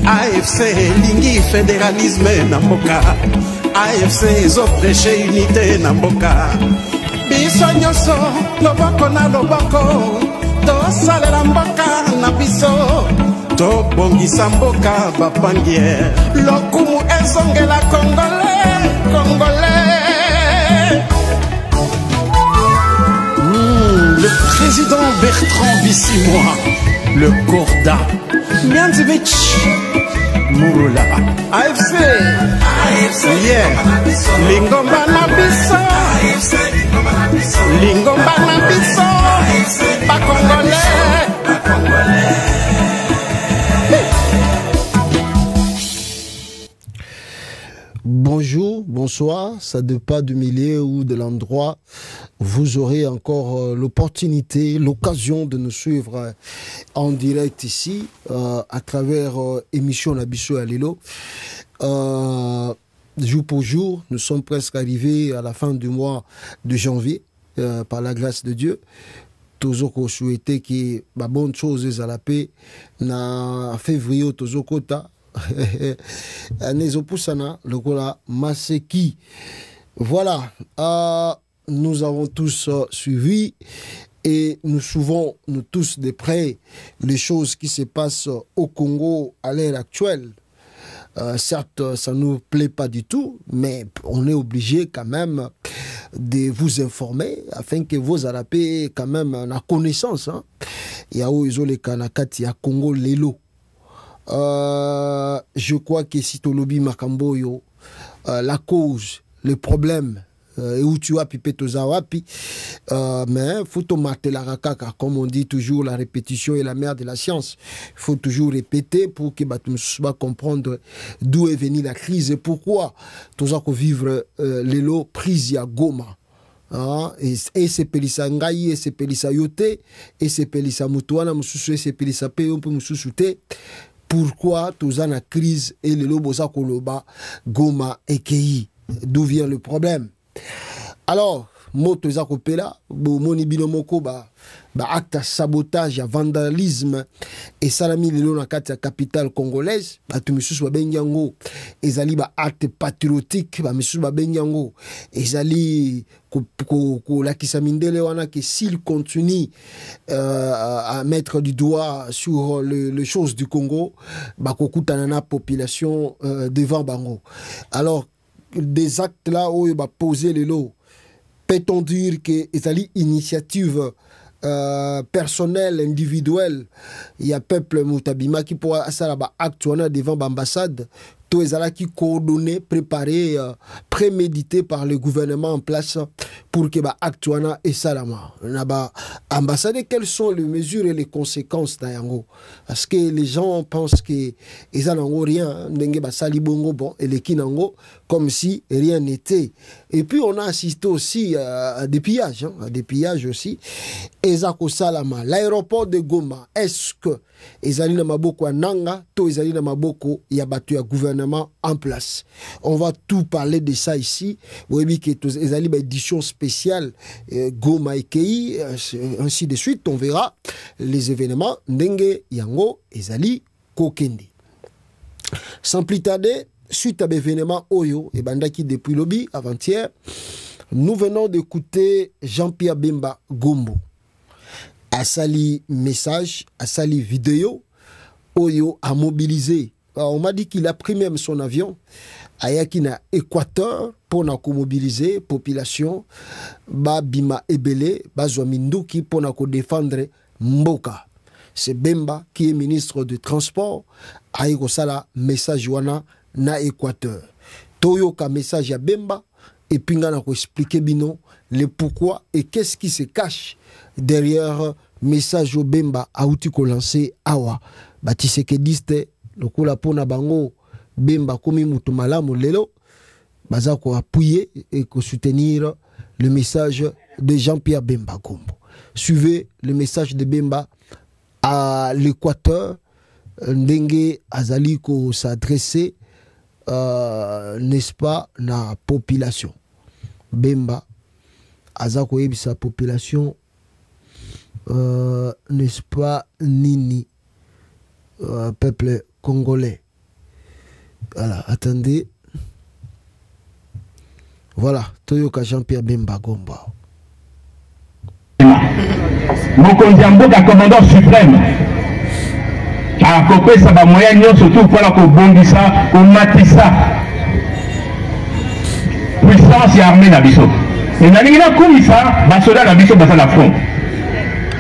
AFC lingi fédéralisme na mboka, AFC ezoprêche unité na mboka. Biso nyonso loboko na loboko tosalela mboka na biso, tobongisa mboka bapangiere, lokumu ezongela congolais, congolais. Le président Bertrand Bissimois, le Corda, Mianzevich, Mouroula, AFC, yeah, Lingomba na biso, Lingomba na biso, pas congolais, pas congolais. Bonjour, bonsoir, ça dépend du milieu ou de l'endroit. Vous aurez encore l'opportunité, l'occasion de nous suivre en direct ici, à travers émission Nabisso à Lilo. Jour pour jour, nous sommes presque arrivés à la fin du mois de janvier, par la grâce de Dieu. Tozoko souhaité que la bonne chose à la paix, na février Tozoko ta. Voilà, nous avons tous suivi et nous suivons nous tous de près les choses qui se passent au Congo à l'heure actuelle. Certes, ça ne nous plaît pas du tout, mais on est obligé quand même de vous informer afin que vous ayez quand même la connaissance. Il y a les Kanakati à Congo Lelo. Je crois que si tu lobby Makamboyo, la cause, le problème, et où tu as pipé tozawapi, mais faut te mater la rakaka, comme on dit toujours, la répétition est la mère de la science. Il faut toujours répéter pour que tu puisses comprendre d'où est venue la crise et pourquoi tu as vivre l'élo prise à Goma. Et c'est pelisa ngai, et c'est pelisa yote, et c'est pelisa mutuana, mususu, et c'est pelisa peyo, mususu te. Pourquoi tous en a crise et le lobosa koloba Goma et Kei? D'où vient le problème? Alors, moto za kopela, moni binomoko ba acte sabotage, vandalisme et salami lelo na kati ya capitale congolaise, ba tumisus ba benyango, ezali ba acte patriotique, ba misus ba benyango, ezali ko la kisamindele wana que s'il continue à mettre du doigt sur les choses du Congo, ba kokutana na population devant bango. Alors des actes là où il va poser les lots, peut-on dire que ezali initiative personnel, individuel, il y a peuple Moutabima qui pourra faire acte devant l'ambassade, tout est qui coordonné, préparé, prémédité par le gouvernement en place pour que l'acte et salama. Ambassade, quelles sont les mesures et les conséquences d'Ayango? Parce que les gens pensent que ils n'ont rien, bon, et les kinango, comme si rien n'était. Et puis on a assisté aussi à des pillages, aussi. Ezako Salama, l'aéroport de Goma, est-ce que Ezali na maboko Nanga, to Ezali na maboko yabatu ya gouvernement en place? On va tout parler de ça ici. Oui, que Ezali ba édition spéciale Goma et Kei, ainsi de suite. On verra les événements. Ndenge Yango Ezali Kokende. Sans plus tarder, suite à l'événement Oyo et Bandaki depuis lobby avant-hier, nous venons d'écouter Jean-Pierre Bemba Gombo. Asali message, Asali vidéo, Oyo a mobilisé. Alors, on m'a dit qu'il a pris même son avion à Yakina Équateur pour mobiliser population Bima Ebele, Bazouaminduki pour défendre Mboka. C'est Bemba qui est ministre du Transport à Sala message wana na Équateur. Toyoka message à Bemba et puis on a expliqué bino le pourquoi et qu'est-ce qui se cache derrière message au Bemba a outi ko lancé awa batise ke diste lokola pona bango Bemba komi mutu malamu lelo baza ko appuyer et ko soutenir le message de Jean-Pierre Bemba Gombo. Suivez le message de Bemba à l'Équateur, ndenge azali ko s'adresser n'est-ce pas la population. Bemba azako sa population n'est-ce pas nini peuple congolais. Voilà, attendez. Voilà, Toyoka Jean-Pierre Bemba Gomba. Mokonzi Mboka, commandant suprême. A copé ça va moyen surtout pour la Bongisa, au Matissa. Puissance et armée d'Abisso. Et dans les Koumissa, Basoda d'Abisso basa la front.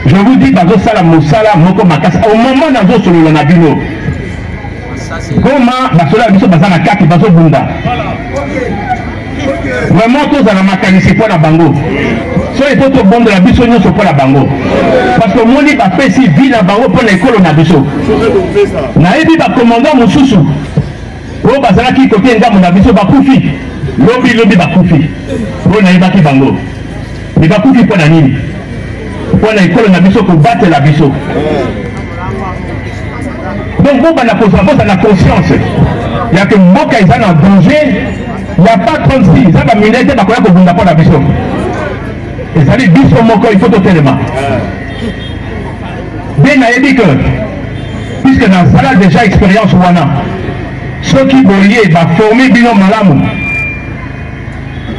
Je vous dis, Bazo Sala Moussala, Moko Makas, au moment d'Azo sur le Nabino. Goma, Basoda d'Abisso basa la carte, Bazo Bunda. Vraiment, tous dans la mécanicité pour la bango. Soit il faut tout bon de la biso, nous sommes pour la bango. Parce que mon livre a fait si vite la bango pour l'école on a biso. Naïbi va commandant mon sous-sous. Pour Bazala qui côté nga mon abiso va koufi. Lobby va koufi. Pour naïba qui bango. Il va koufi pour la nini. Pour l'école on a biso pour battre la biso. Donc vous on a posé la conscience. Il y a que Moka ils sont en danger. Il n'y a pas 36, il y a pas minute, il y a pas de pour la biso. Et ça dit, biso moko, il faut tout tellement. Bien, il a dit que, puisque dans ça là déjà expérience wana, ceux qui voulaient former bino malamu,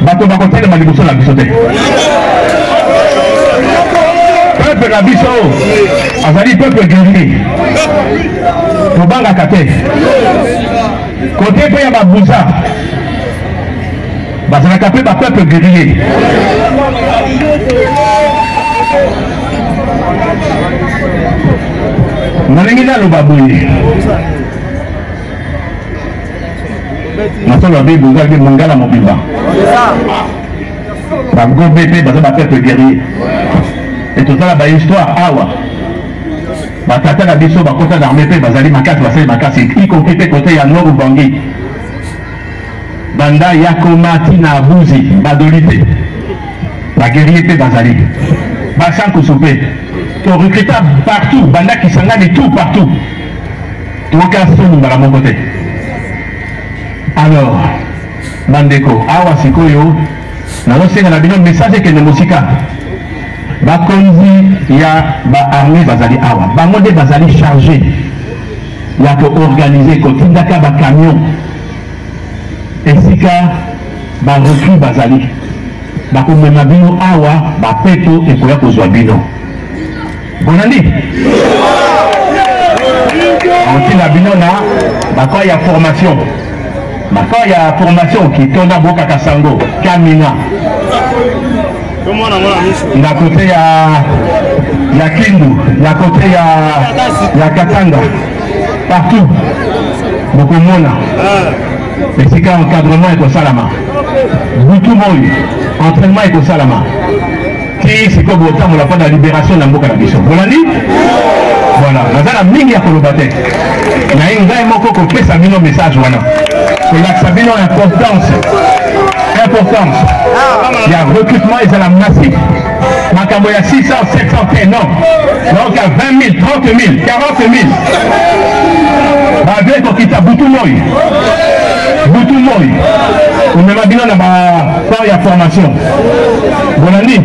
bato bako tellement liboso la biso te. Peuple la biso, azali peuple guerrier. Kobanga kate. Côté pe ya babuza. Parce qu'on a capé par peuple guerrier. On a mis là le babouille. On a fait le bouga de Mongala Mobimba. Par gros bébé, parce qu'on a peuple guerrier. Et tout ça, la histoire, awa. Batata la biso, bakota d'armée, bazali makas, basali makas, y compris côté ya Nord ou Bangui. Banda Yakomati na Abuzi, Badolite, la guerrier Bazali, Bassan Koussoupé, qui ont recruté partout, Banda qui s'engage de tout partout. Tout le cas, son dans mon côté. Alors, Bandeko, Awa Sikoyo, nous avons un message que nous musika. Bakonzi, il y a armée Bazali Awa, Bamode Bazali chargé, il y a que organiser, quand il y a un camion. Esika ba recrue bazali ba komema bino awa ba peto ekoya kozwa bino bonandi on la bino na ba kwa ya formation qui tonda boka kasango kamina na côté ya Kindu na côté ya Katanga partout beaucoup mona. Mais c'est qu'un encadrement est au Salama. Boutou-Moui, entraînement est au Salama. Qui c'est comme autant on n'a pas de la libération dans Mboka Nabiso. Vous l'avez dit? Voilà. Nous avons mis à Kolobate. Il y a une vraie moko qui fait sa message. Voilà. C'est là que ça vient importance. Importance. Il y a recrutement et c'est la massif. Makambo, il y a 600, 700 non. Donc il y a 20 000, 30 000, 40 000. Avec qu'on quitte à Boutou-Moui. Boutou-Moui. On met ma bilan dans la formation. Bonne année.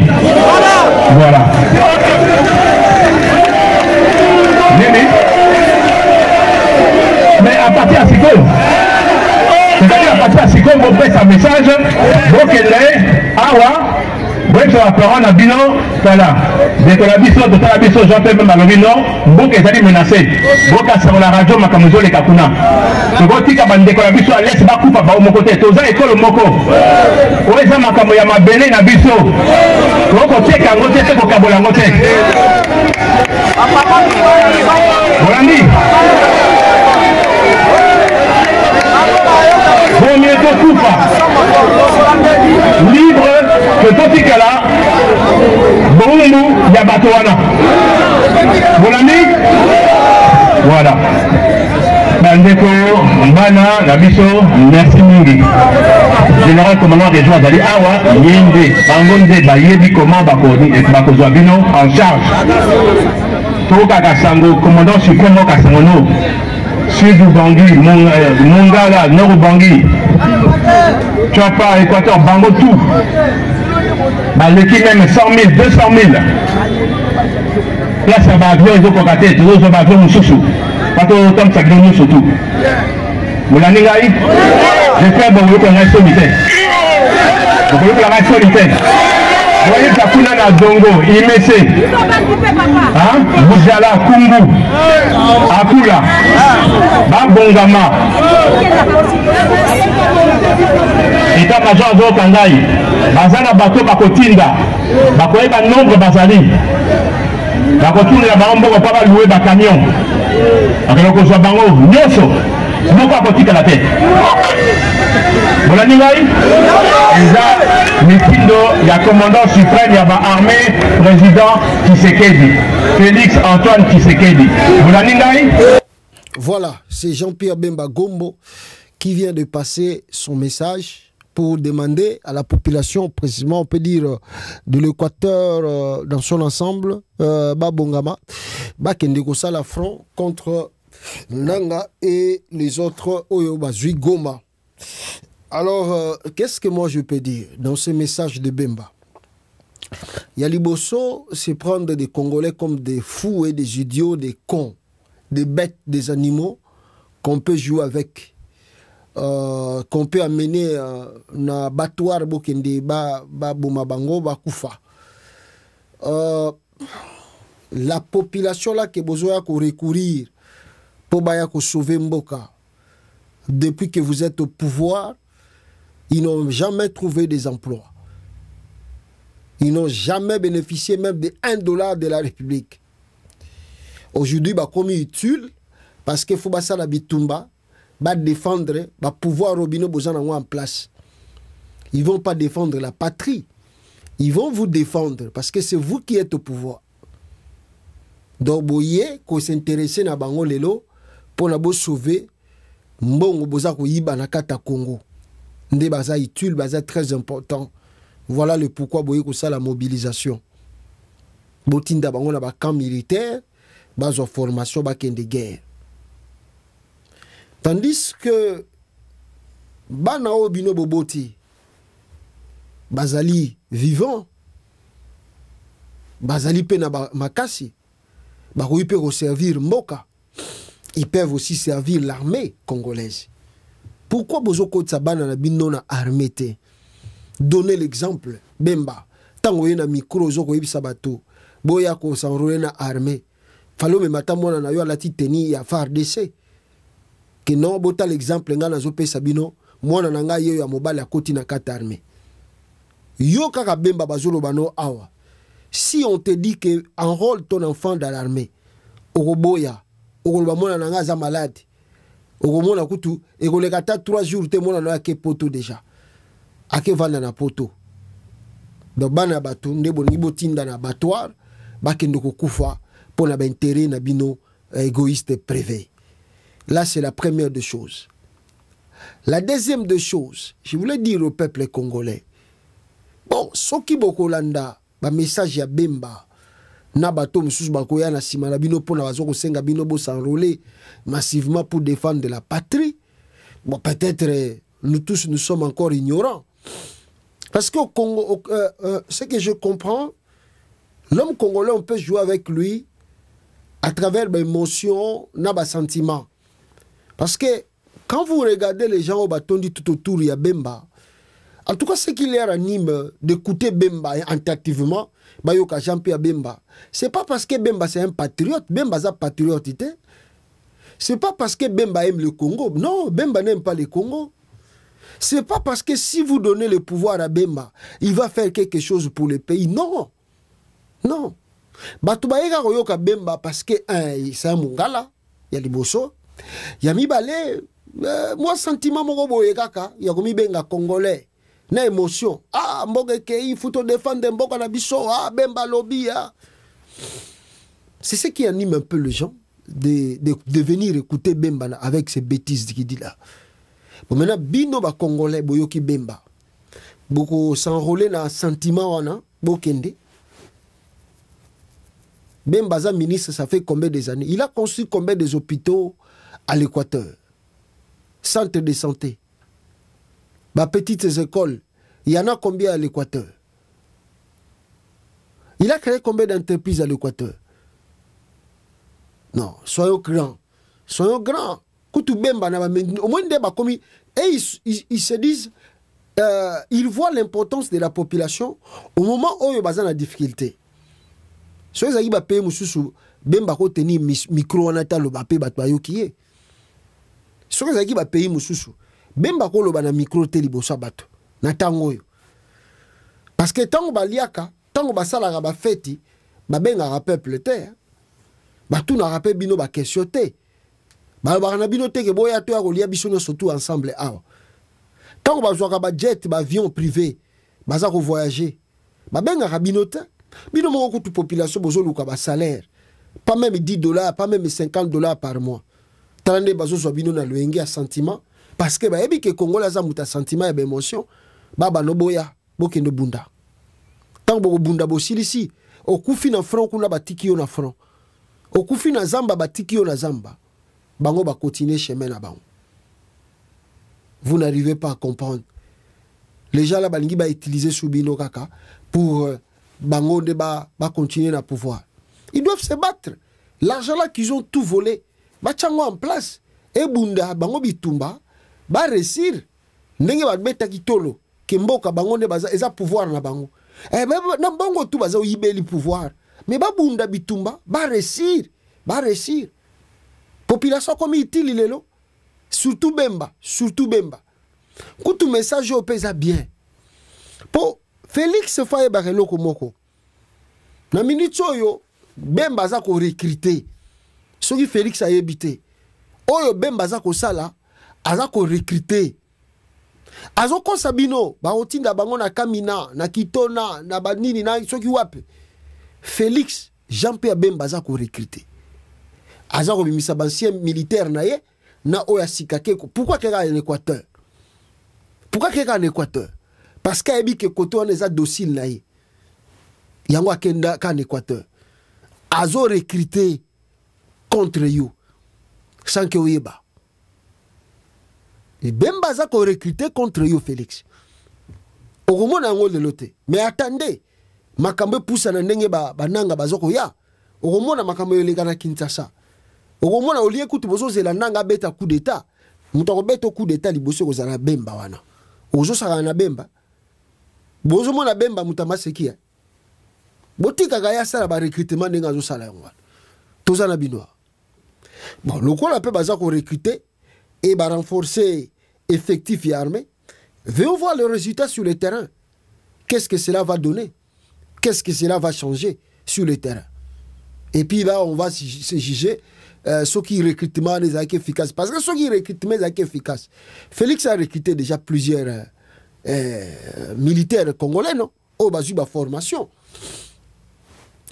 Voilà. Mais à partir de ce que c'est-à-dire à partir de ce que vous faites un message, vous qu'elle est, awa, vous êtes la parole à Bino, voilà. Dès que la biso, de la biso, j'appelle même à l'obino, vous qui êtes menacé, vous qui êtes sur la radio, ma camuzo les kakuna. Ce que vous dites, dès que la biso, laisse pas couper par mon côté, tous les écoles moko. Vous êtes ma camuya ma belé na biso. Vous côté kangote, c'est pour kabola ngote. Bolandi. Bon mieux que coupa. Libre que Totikala, Boumou, Yabatouana. Bolandi. Voilà. Bandeko, Mbana, Nabiso, merci Mingi. Général commandant des joies d'aller Awa, Yende, Bangonde, Bayebi, comment Bakozwabino en charge. Toka Kassango, commandant suprême Kassangono, Sud Bangui, Mongala, Nord Bangui, Chapa, Équateur, Bango, tout. L'équipe même 100 000, 200 000. Là, ça va avion, ils ont cocaté, tous les avions, Moussoussou. Pato comme ça grignou surtout. Moulaningay, j'espère que vous avez un solitaire. Vous avez un solitaire. Vous voyez ça kuna na dongo, imese. Hein? Boujala, Kungu, Akula, Babongama. État-major Zo Kangai, Bazana Bato Bakotinda, Bakoeba nombre Bazali. Bakotinda la Bambo Papa louer ba camion. Alors que soit bango, nyoso, non pas Kotika la tête. Voilà Ningai? Mitindo, il y a commandant suprême, il y a armée, président Tshisekedi, Félix Antoine Tshisekedi. Voilà Ningai? Voilà, c'est Jean-Pierre Bemba Gombo qui vient de passer son message pour demander à la population, précisément on peut dire de l'Équateur dans son ensemble, Babongama, Bakende Kosala front contre Nanga et les autres Oyoba Goma. Alors, qu'est-ce que moi je peux dire dans ce message de Bemba? Yaliboso, c'est prendre des Congolais comme des fous et des idiots, des cons, des bêtes, des animaux qu'on peut jouer avec, qu'on peut amener na battoir bokende ba bomabango ba kufa. La population là qui a besoin de recourir pour sauver Mboka, depuis que vous êtes au pouvoir, ils n'ont jamais trouvé des emplois. Ils n'ont jamais bénéficié même de $1 de la République. Aujourd'hui, comme ils tuent, parce qu'il faut que la bitumba, défendre, pouvoir Robino en place. Ils ne vont pas défendre la patrie. Ils vont vous défendre parce que c'est vous qui êtes au pouvoir. Donc, vous voyez qu'on s'intéresse à Bango Lelo pour sauver Mbongo Bozako Yiba Nakata Congo. Nde baza itul, baza très important. Voilà le pourquoi boye ko ça la mobilisation. Botinda bango na ba camp militaire, bazo formation ba kende guerre. Tandis que bana obino boboti bazali vivant, bazali pe na makasi, ba ko peut servir Mboka. Ils peuvent aussi servir l'armée congolaise. Pourquoi Bozoko Tsabana na bino na armée te? Donnez l'exemple. Bemba. Tango yena micro zoko yebisa bato. Boya ko s'enrôler na armée. Falo me matamona na yo la titeni ya FARDC. Que non bota l'exemple nga na zo pesa bino. Mwana na nga yo ya mobile ya koti na kata armée. Yo kaka Bemba bazolo bano awa. Si on te dit que enrôle ton enfant dans l'armée, okoboya, okoloba mwana na nga za malade. Okomona kutu ekolekata 3 jours te mona na ke poto déjà. Ake vanda na poto. Donc bana bato nde boningi botinda na battoir bakende kokufa pona ba intérêt na bino égoïste privé. Là c'est la première des choses. La deuxième des choses, je voulais dire au peuple congolais. Bon, soki bokolanda ba message ya Bemba na bato mususu bakoya na sima na bino pona bazoko senga bino bo s'enrôler massivement pour défendre la patrie. Bon, peut-être nous tous nous sommes encore ignorants. Parce qu'au Congo, ce que je comprends, l'homme congolais, on peut jouer avec lui à travers mes émotions, mes sentiments. Parce que quand vous regardez les gens au bâton dit tout autour, il y a Bemba. En tout cas, ce qui leur anime d'écouter Bemba interactivement, Bayoka Jean-Pierre Bemba, c'est pas parce que Bemba c'est un patriote, Bemba c'est un patriote. C'est pas parce que Bemba aime le Congo. Non, Bemba n'aime pas le Congo. C'est pas parce que si vous donnez le pouvoir à Bemba, il va faire quelque chose pour le pays. Non. Non. Batubaïga Royoka Bemba parce que c'est un Mongala, il y a des bosso. Il y a Mibale, moi sentiment mon robo kaka, il y a comme Benga Congolais. Na émotion. Ah, il faut te défendre Mboka na biso. Ah, Bemba lobby. Ah. C'est ce qui anime un peu les gens de venir écouter Bemba avec ces bêtises qu'il dit là. Bon, maintenant, bino ba Congolais, boyoki Bemba. Beaucoup s'enrôler dans un sentiment, wana, bokende. Bemba za ministre, ça fait combien des années? Il a construit combien des hôpitaux à l'Équateur? Centre de santé. Bah, petites écoles, il y en a combien à l'Équateur? Il a créé combien d'entreprises à l'Équateur? Non, soyons grands, soyons grands. Au moins, et ils se disent, ils voient l'importance de la population au moment où ils ont la difficulté. Si vous avez payé Bemba ko teni micro na ta lo ba pe ba to ayoki. Si vous avez payé mususu Bemba ko lo ba na micro te liboso bato na tango yo. Parce que tango ba liaka, tango ba sala ba feti, ba benga peuple te. Ba tout na rappel bino ba question te. Ba na bino te ke boya to ya ko lia biso no surtout ensemble awa. Tango ba zoaka ba jet ba avion privé, ba za ko voyager. Ba benga bino te. Bino mo ko toute population bozo luka ba salaire. Pas même $10, pas même $50 par mois. Tande bazo so bino na luenge a sentiment parce que ba ebi ke Congolais za muta sentiment et émotion. Baba no boya bokendo bunda. Tango bo bunda bo silisi, okufi na front kuna batiki yo na front. Okufi na zamba batiki yo na zamba. Bango ba continuer chemin na bango. Vous n'arrivez pas à comprendre. Les gens là balingi ba utiliser Soubino kaka pour bango de ba continuer na pouvoir. Ils doivent se battre. L'argent là qu'ils ont tout volé, ba tchango en place. Et bunda bango bitumba ba réussir. Ndenge ba beta kitolo ke mboka bango de baza eza pouvoir na bango. Eh ben na bango tout baza yibeli pouvoir. Mais ba bunda bitumba ba réussir. Ba réussir. Population comme itili lelo. Surtout Bemba. Koutou message au pesa bien. Po Félix Faye Barelo Komoko. Na minute yo Bemba za ko recruter. Soki Félix a habité. Oyo Bemba za ko sala aza ko recruter. Azo ko sabino ba otinda bango na Kamina, na Kitona, na banini na soki wape. Félix Jean-Pierre Bemba za ko recruter. Aza ko bimisa bancien militaire na ye na oya sikake ko. Pourquoi kera en Équateur? Pourquoi kera en Équateur? Parce qu'il y a des côtés où on est docile là. Il y a un Équateur. Azo recruté contre you. Sans que vous y ait. Et Bemba za ko recruté contre you, Félix. Au moment où on est. Mais attendez. Makambe poussa na ndenge ba nanga bazoko ya. Au moment où makambe yolega na Kinshasa. Au moment où lié kutu bozo zela nanga beta coup d'état. Mutako beto coup d'état liboso ko zala Bemba wana. Ozo sara na Bemba. Bozo mona Bemba mutama sekia. Botika gaya sala ba recrutement ndenga zo sala ngwa. Tozana binoa. Bon, le quoi la peut baza ko recruter et ba renforcer effectif et armée. Venons voir le résultat sur le terrain. Qu'est-ce que cela va donner? Qu'est-ce que cela va changer sur le terrain? Et puis là, on va se juger ceux qui recrutement les acquis efficaces. Parce que ceux qui recrutement les acquis efficaces. Félix a recruté déjà plusieurs militaires congolais, non? Au bas de la formation.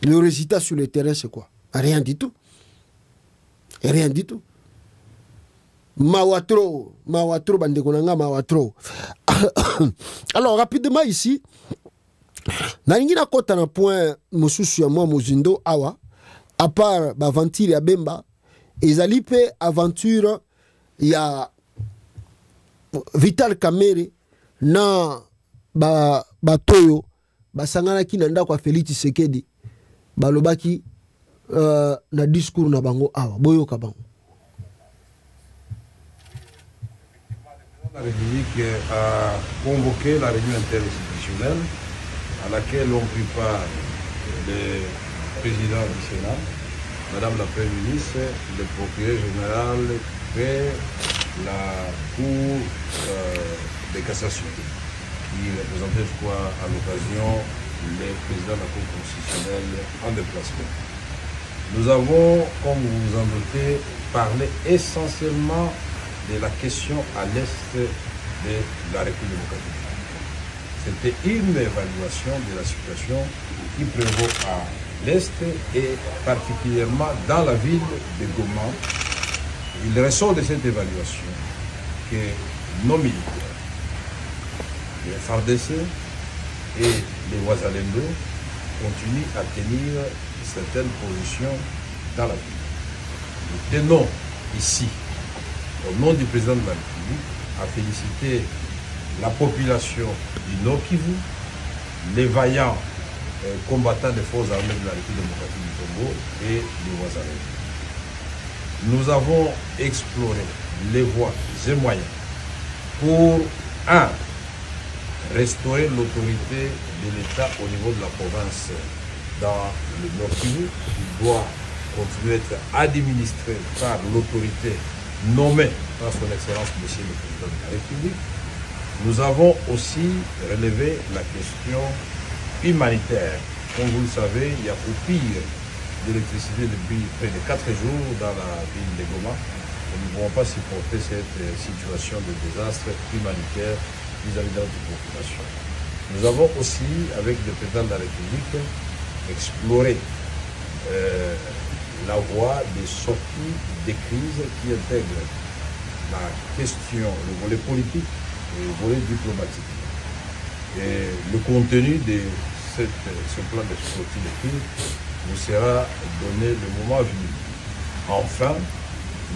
Le résultat sur le terrain, c'est quoi? Rien du tout. Rien du tout. Mawatro, bandekonanga, Mawatro. Alors, rapidement ici, Nalingina kota na point mosusu ya moi mozindo awa, à part aventure ya Bemba, ezali pe aventure ya Vital Kamerhe na batoyo basangana ki na ndako ya Félix Tshisekedi balobaki na discours na bango awa boyoka bango. La République a convoqué la réunion interinstitutionnelle à laquelle ont pris part le président du Sénat, Madame la Première ministre, le procureur général et la Cour de cassation, qui représentait, je crois, à l'occasion le président de la Cour constitutionnelle en déplacement. Nous avons, comme vous vous en doutez, parlé essentiellement de la question à l'est de la République démocratique. C'était une évaluation de la situation qui prévaut à l'est et particulièrement dans la ville de Goma. Il ressort de cette évaluation que nos militaires, les FARDC et les Wazalendo continuent à tenir certaines positions dans la ville. Nous tenons ici, au nom du président de la République, à féliciter la population du Nord Kivu, les vaillants combattants des forces armées de la République démocratique du Congo et les Wazalendo. nous avons exploré les voies et moyens pour, un, restaurer l'autorité de l'État au niveau de la province dans le Nord Kivu, qui doit continuer à être administré par l'autorité nommée par son Excellence Monsieur le Président de la République. Nous avons aussi relevé la question humanitaire. Comme vous le savez, il y a au pire d'électricité depuis près de 4 jours dans la ville de Goma. Nous ne pouvons pas supporter cette situation de désastre humanitaire vis-à-vis de notre population. Nous avons aussi, avec le président de la République, exploré la voie des sorties des crises qui intègrent la question, le volet politique et le volet diplomatique. Et le contenu de ce plan de sortie des crises vous sera donné le moment venu. Enfin,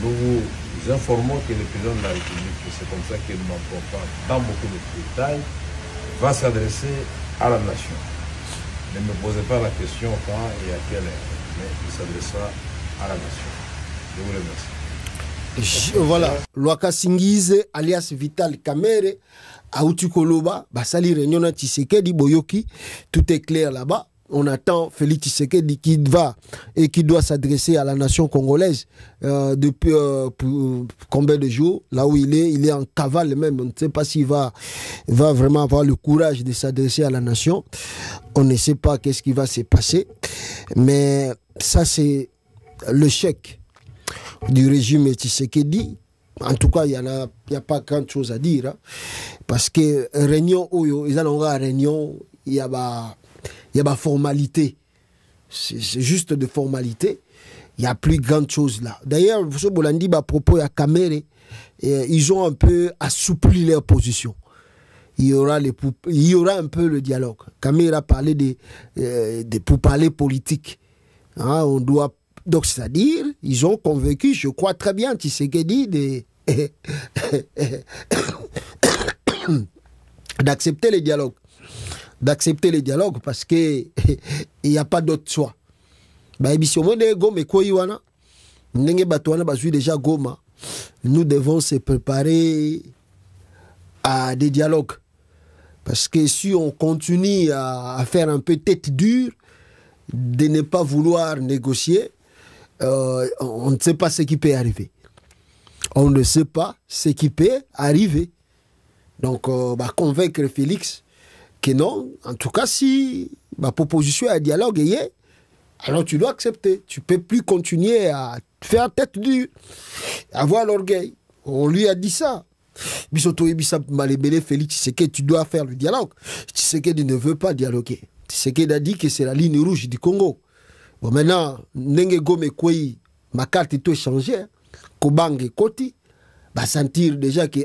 nous vous informons que le président de la République, c'est comme ça que nous n'entrons pas dans beaucoup de détails, va s'adresser à la nation. Ne me posez pas la question quand et à quelle heure, mais il s'adressera à la nation. Je vous remercie. Voilà, Lwaka Singize alias Vital Kamerhe, Aouti Koloba, Basali Réunion Tshisekedi Boyoki, tout est clair là-bas. On attend Félix Tshisekedi qui va et qui doit s'adresser à la nation congolaise depuis combien de jours. Là où il est en cavale même. On ne sait pas s'il va vraiment avoir le courage de s'adresser à la nation. On ne sait pas qu'est-ce qui va se passer. Mais ça, c'est le chèque du régime Tshisekedi. En tout cas, il n'y a pas grand chose à dire. Hein, parce que réunion, ils ont une réunion, il y a ma formalité. C'est juste de formalité. Il n'y a plus grande chose là. D'ailleurs, vous savez, à propos de Kamerhe, ils ont un peu assoupli leur position. Il y aura un peu le dialogue. Kamerhe a parlé de pourparlers politiques. Hein, on doit, donc, c'est-à-dire, ils ont convaincu, je crois très bien, Tshisekedi d'accepter les dialogues. D'accepter les dialogues parce qu'il n'y a pas d'autre choix. Nous devons se préparer à des dialogues. Parce que si on continue à faire un peu tête dure, de ne pas vouloir négocier, on ne sait pas ce qui peut arriver. On ne sait pas ce qui peut arriver. Donc, convaincre Félix que non, en tout cas, si ma proposition est un dialogue, alors tu dois accepter. Tu ne peux plus continuer à faire tête dure, avoir l'orgueil. On lui a dit ça. Félix, c'est que tu dois faire le dialogue. Tu sais qu'il ne veut pas dialoguer. Tu sais qu'il a dit que c'est la ligne rouge du Congo. Bon, maintenant, ma carte est changée. Kobange Koti, va sentir déjà que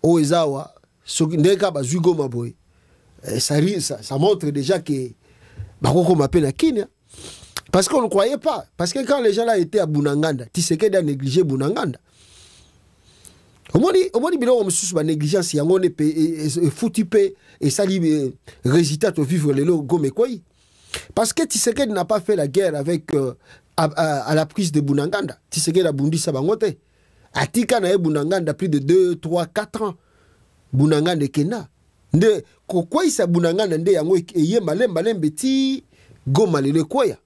Oezawa, ça montre déjà que Bakoko m'appelle à Kenya. Parce qu'on ne croyait pas. Parce que quand les gens là étaient à Bunanganda, Tshisekedi a négligé Bunanganda. Au moins, il y a une négligence, il y a un foutu et ça lui résultat de vivre les logos. Parce que Tshisekedi n'a pas fait la guerre avec à la prise de Bunanganda. Tshisekedi a bundi sa bangote. Atika na Bunanganda plus de 2, 3, 4 ans. Bunanganda Kena. Nde kokwa isa Bunanganda nde yango eye malembe ti Goma lele koya.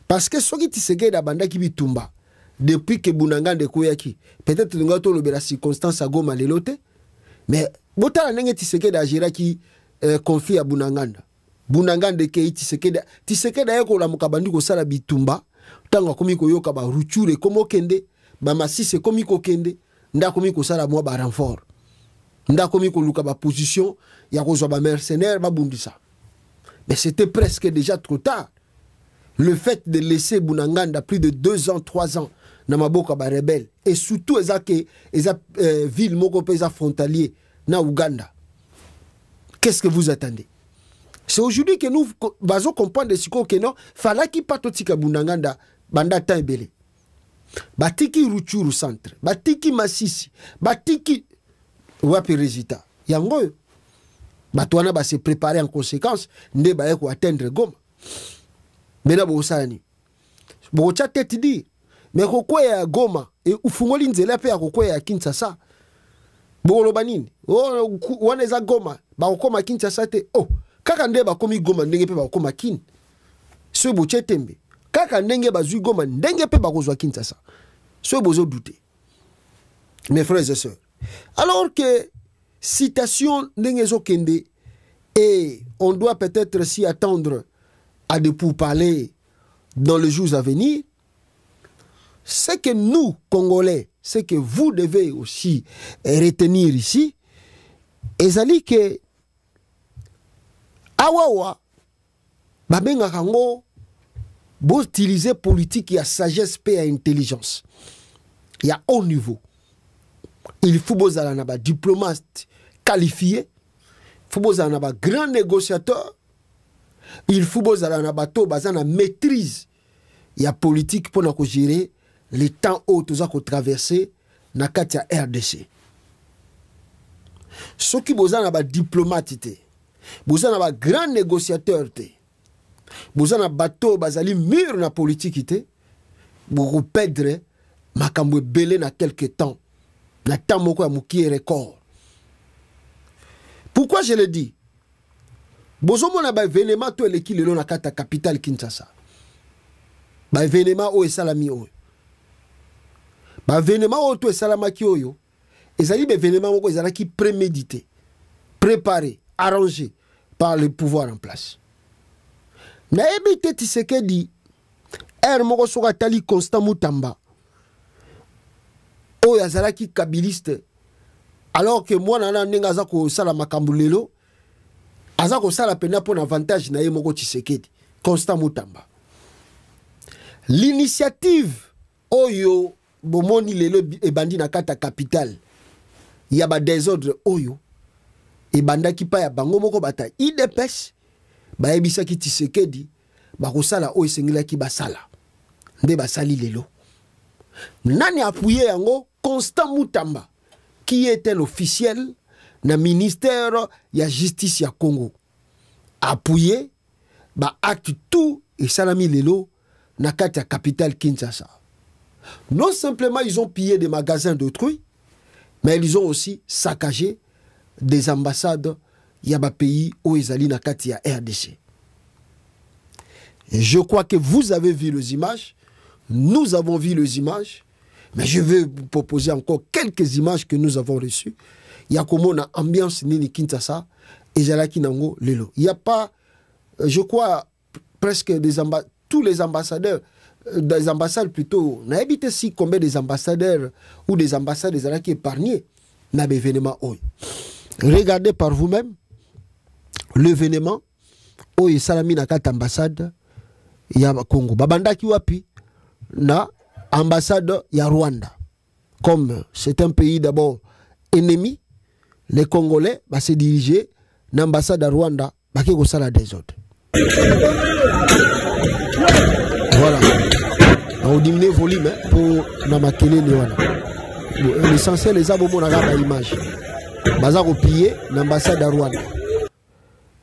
Parce que soki Tshisekedi abanda ki bitumba depuis que Bunanganda koya ki. Peut-être nga to lobela circonstance à Goma lelo te. Mais botala ndenge Tshisekedi agera ki confie à Bunanganda. Bunanganda ke Tshisekedi ayeko la mukabandi ko sala bitumba. Tanga komi ko yoka ba ruchure komo kende ba masise komi ko kende nda komi ko sala mwa ba renfort nda komi ko luka ba position ya ko zo ba mercenaire ba bundisa. Mais c'était presque déjà trop tard. Le fait de laisser Bunanganda plus de 2 ans 3 ans na maboka ba rebelle et surtout eza ville moko pesa frontalier na Uganda. Qu'est-ce que vous attendez? C'est aujourd'hui que nous allons comprendre que non, fallait qu'il pas totika Bunanganda banda taibele. Batiki Ruchuru centre, batiki Masisi, batiki wapi résultat. Yango batwana ba se préparer en conséquence nde ba ko atteindre Goma. Mena bo sani. Bo cha tête dit mais kokwea Goma et ufungoli nzela pe ya kokwea Kinshasa boloba nini wana eza Goma bakokoma Kinshasa te kaka nde bakomi Goma ndenge pe bakokoma Kin so boche tembe kaka ndenge bazui Goma ndenge pe bakozwa Kinshasa so bozo douter mes frères et sœurs alors que citation ndenge zo kende et on doit peut-être s'y attendre à des pourparlers dans les jours à venir. Ce que nous, Congolais, ce que vous devez aussi retenir ici, ezali que awawa babenga kango bo utiliser politique ya sagesse et ya intelligence. Il y a haut niveau. Il faut bozala na ba diplomate qualifié, il faut bozala na ba grand négociateur, il faut bozala na bato bazana maîtrise ya politique pour na ko gérer les temps hauts toza ko traverser na kati ya RDC. Ce qui bozana ba diplomate te, bozana ba grand négociateur te, bozana bato bazali mûr na politique te, pour perdre makambo belé na quelque temps, na temps moko ya mukie record. Pourquoi je le dis? Bozomo na ba événement to eleki lelo na kata capitale Kinshasa. Ba événement o esalami o. Ba événement o to esalamaki oyo. Ezali ba événement moko ezalaki prémédité, préparé, arrangé par le pouvoir en place. Na ebite Tshisekedi moko soka tali Constant Mutamba. O yazalaki kabiliste. Alors que moi nana nenga za ko sala makambu lelo azako sala pena pour avantage na ye moko Tshisekedi Constant Mutamba. L'initiative oyo bomoni lelo ebandi na kata capitale ya ba désordre oyo ebandaki pa ya bango moko bata IDPS ba ebisaki Tshisekedi ba ko sala oyo sengilaki basala nde basali lelo. Nani appuyé yango? Constant Mutamba, qui est un officiel na ministère ya justice ya Congo. Appuyé, ba acte tout et salami lelo na kati ya capitale Kinshasa. Non simplement ils ont pillé des magasins d'autrui, mais ils ont aussi saccagé des ambassades ya ba pays où ils allaient na kati ya RDC. Et je crois que vous avez vu les images, nous avons vu les images. Mais je vais vous proposer encore quelques images que nous avons reçues. Il y a comme une ambiance nini Kinshasa et Jalaki Nango Lelo. Il n'y a pas, je crois, presque tous les ambassadeurs, des ambassades plutôt, n'a habité si combien des ambassadeurs ou des ambassades des Alaki épargnés n'a l'événement. Regardez par vous-même l'événement où il salami na kata ambassade ya Congo. Babanda ki wapi na ambassade ya Rwanda. Comme c'est un pays d'abord ennemi, les Congolais va se diriger dans l'ambassade de Rwanda, va qu'il y ait des autres. Voilà. On diminue le volume pour namakele Léwana. L'essentiel les abomons na gaba image. Baza ko piller l'ambassade de Rwanda.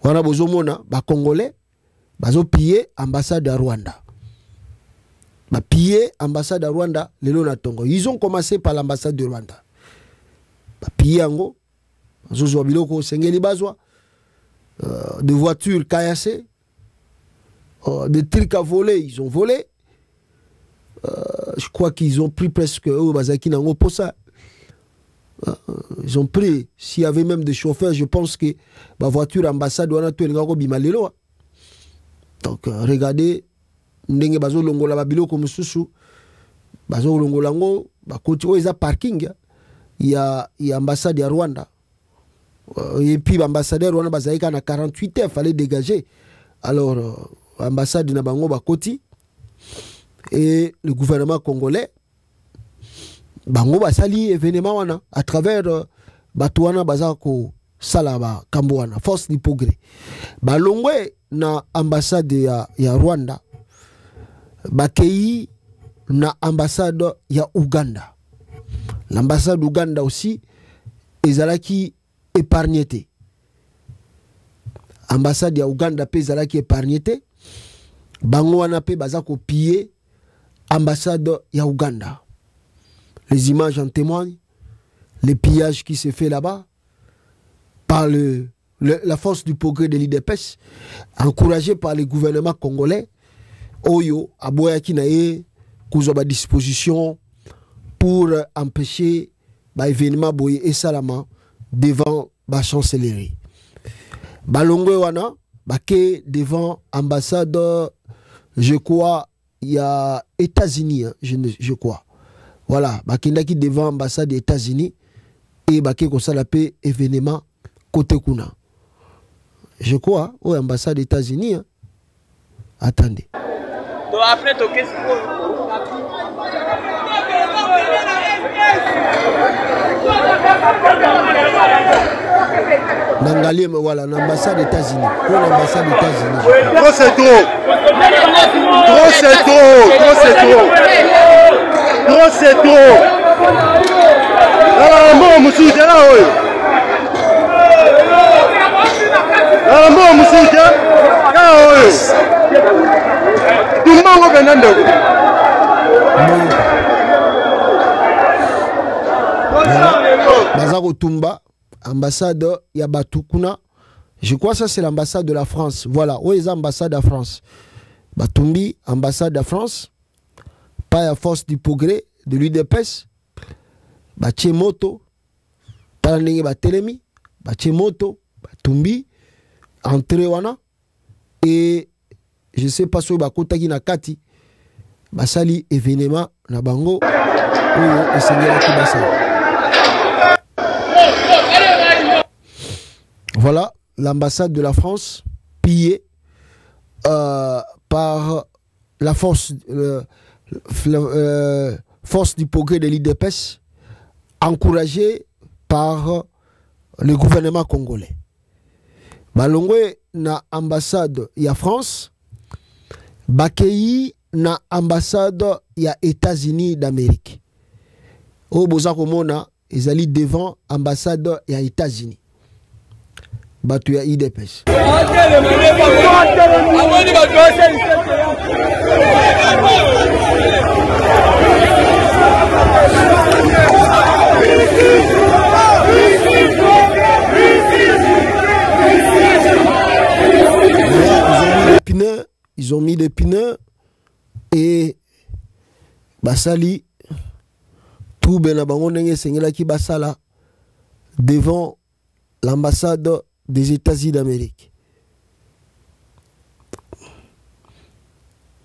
Wana bozomona ba Congolais bazo piller ambassade de Rwanda. Ba piller ambassade de Rwanda lelo na Tongo. Ils ont commencé par l'ambassade de Rwanda. Ba piller ango zozo biloko sengeli bazwa de voitures caillassées, des trucs à voler, ils ont volé. Je crois qu'ils ont pris presque bazaki nango pour ça. Ils ont pris, s'il y avait même des chauffeurs, je pense que ma voiture ambassade wana to ngako bimalelo. Donc regardez ndenge bazo longola babiloko mususu bazo longola ngo bakoti o eza parking ya ambassade ya Rwanda et puis l'ambassadeur Rwanda bazaika na 48 heures fallait dégager. Alors ambassade na bango bakoti et le gouvernement congolais bango basali événement wana à travers batouana bazako salaba kamboana force du progrès balongwe na ambassade ya Rwanda bakei na ambassade ya Uganda. L'ambassade d'Ouganda aussi ezalaki épargné. Ambassade ya Uganda pe ezalaki épargné. Bango wana pe bazako piller ambassade ya Ouganda. Les images en témoignent, les pillages qui se fait là-bas par la force du progrès de l'IDPS, encouragée par le gouvernement congolais. Oyo, aboya kinaye, kouzoba disposition pour empêcher l'événement boye et salama devant la chancellerie. Balongwe wana, bake devant ambassade, je crois, il y a États-Unis, hein, je crois. Voilà, bakendaki devant ambassade des États-Unis et bake ko sala pe événement côté kuna. Je crois, au ambassade des États-Unis. Hein. Attendez. Donc après ton question. Nangali, voilà, l'ambassade des États-Unis. Pour l'ambassade des États-Unis. Trop c'est trop. Trop c'est trop. Trop c'est trop. Trop c'est trop. Alors, moi, monsieur, c'est là, oui. Alors, moi, monsieur, c'est là, oui. Tout le monde va venir. Bazaro Tumba, ambassade Yabatukuna. Je crois que ça c'est l'ambassade de la France. Voilà, où est l'ambassade de la France? Batumbi, ambassade de la France. Pas la force du progrès de l'UDPS. Bachemoto. Talanenge Batelemi. Bachemoto. Batumbi. Entrée wana. Et je ne sais pas si Bakotaki na Kati. Basali événement na bango. Où est Seigneur Kibasa. Voilà l'ambassade de la France pillée par la force, force du progrès de l'IDPS, encouragée par le gouvernement congolais. Balongwe na ambassade ya France, Bakei na ambassade ya États-Unis d'Amérique. Au Bozako Mona, ils allaient devant ambassade ya États-Unis. Batu ya IDPS. Ils ont mis des pneus et Basali tout benabango nenge sengela ki basala devant l'ambassade des États-Unis d'Amérique.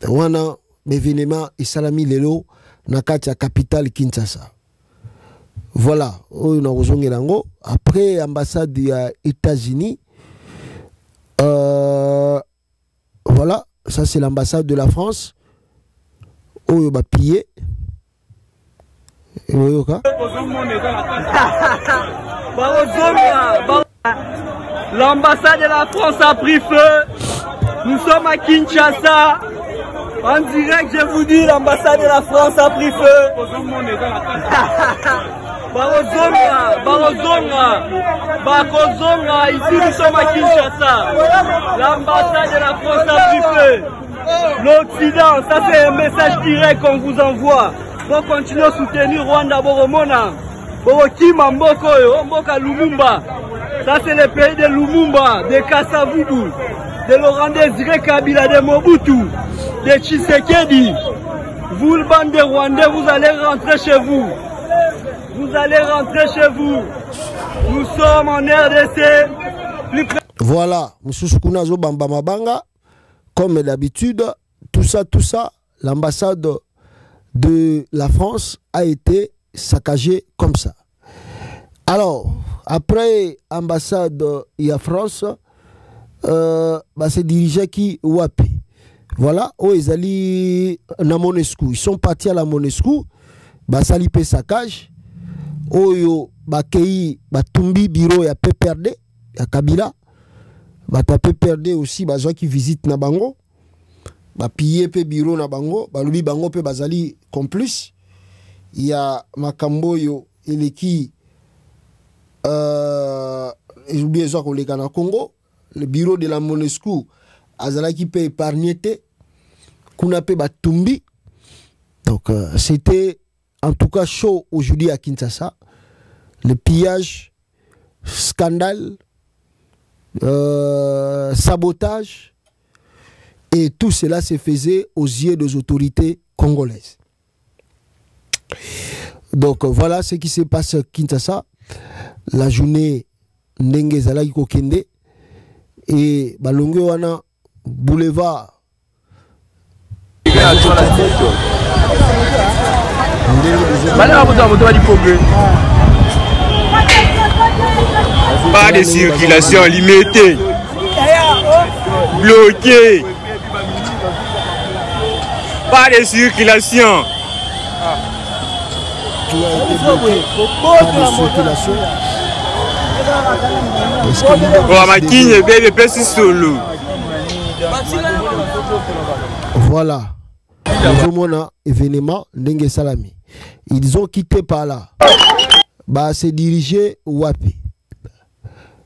Wana l'événement et salami lelo nakati ya capitale Kinshasa. Voilà, on a rejoint lango après ambassade des États-Unis. Voilà, ça c'est l'ambassade de la France. Oyo ba pillé. L'ambassade de la France a pris feu. Nous sommes à Kinshasa. En direct, je vous dis, l'ambassade de la France a pris feu. Barozonga, ici nous sommes à Kinshasa. L'ambassade de la France a pris feu. L'Occident, ça c'est un message direct qu'on vous envoie. Pour continuer à soutenir Rwanda, Boromona, Borokima, Mbokoyo, Mboka Lumumba. Ça c'est le pays de Lumumba, de Kasavubu, de Laurent Désiré Kabila, de Mobutu, de Tshisekedi. Vous, le bande de Rwandais, vous allez rentrer chez vous. Vous allez rentrer chez vous. Nous sommes en RDC. Voilà, M. Sukunazo Bamba Mabanga, comme d'habitude, tout ça, l'ambassade de la France a été saccagée comme ça. Alors, après l'ambassade de la France, c'est dirigé qui Wapi. Voilà, ils allaient à Monesco. Ils sont partis à la Monesco. Ça li pe saccage. Oyo bakei batumbi bureau ya PPRD ya Kabila. Bata PPRD aussi bazwa qui visite na bango. Ba piller pe bureau na bango, balubi bango pe bazali complice. Il y a makambo yo eleki j'ai oublié ça qu'on na Congo, le bureau de la Monesco azalaki pe épargné te kuna pe batumbi Donc c'était en tout cas chaud aujourd'hui à Kinshasa. Le pillage, scandale, sabotage, et tout cela se faisait aux yeux des autorités congolaises. Donc voilà ce qui se passe à Kinshasa. La journée Ndenge Zalaki Kokende et Balongo wana boulevard. Pas de circulation limitée, bloquée, pas de circulation. Tout a été bloqué, pas de circulation. Voilà. Événement Ndenge Salami. Ils ont quitté par là. Bah se diriger Wapi.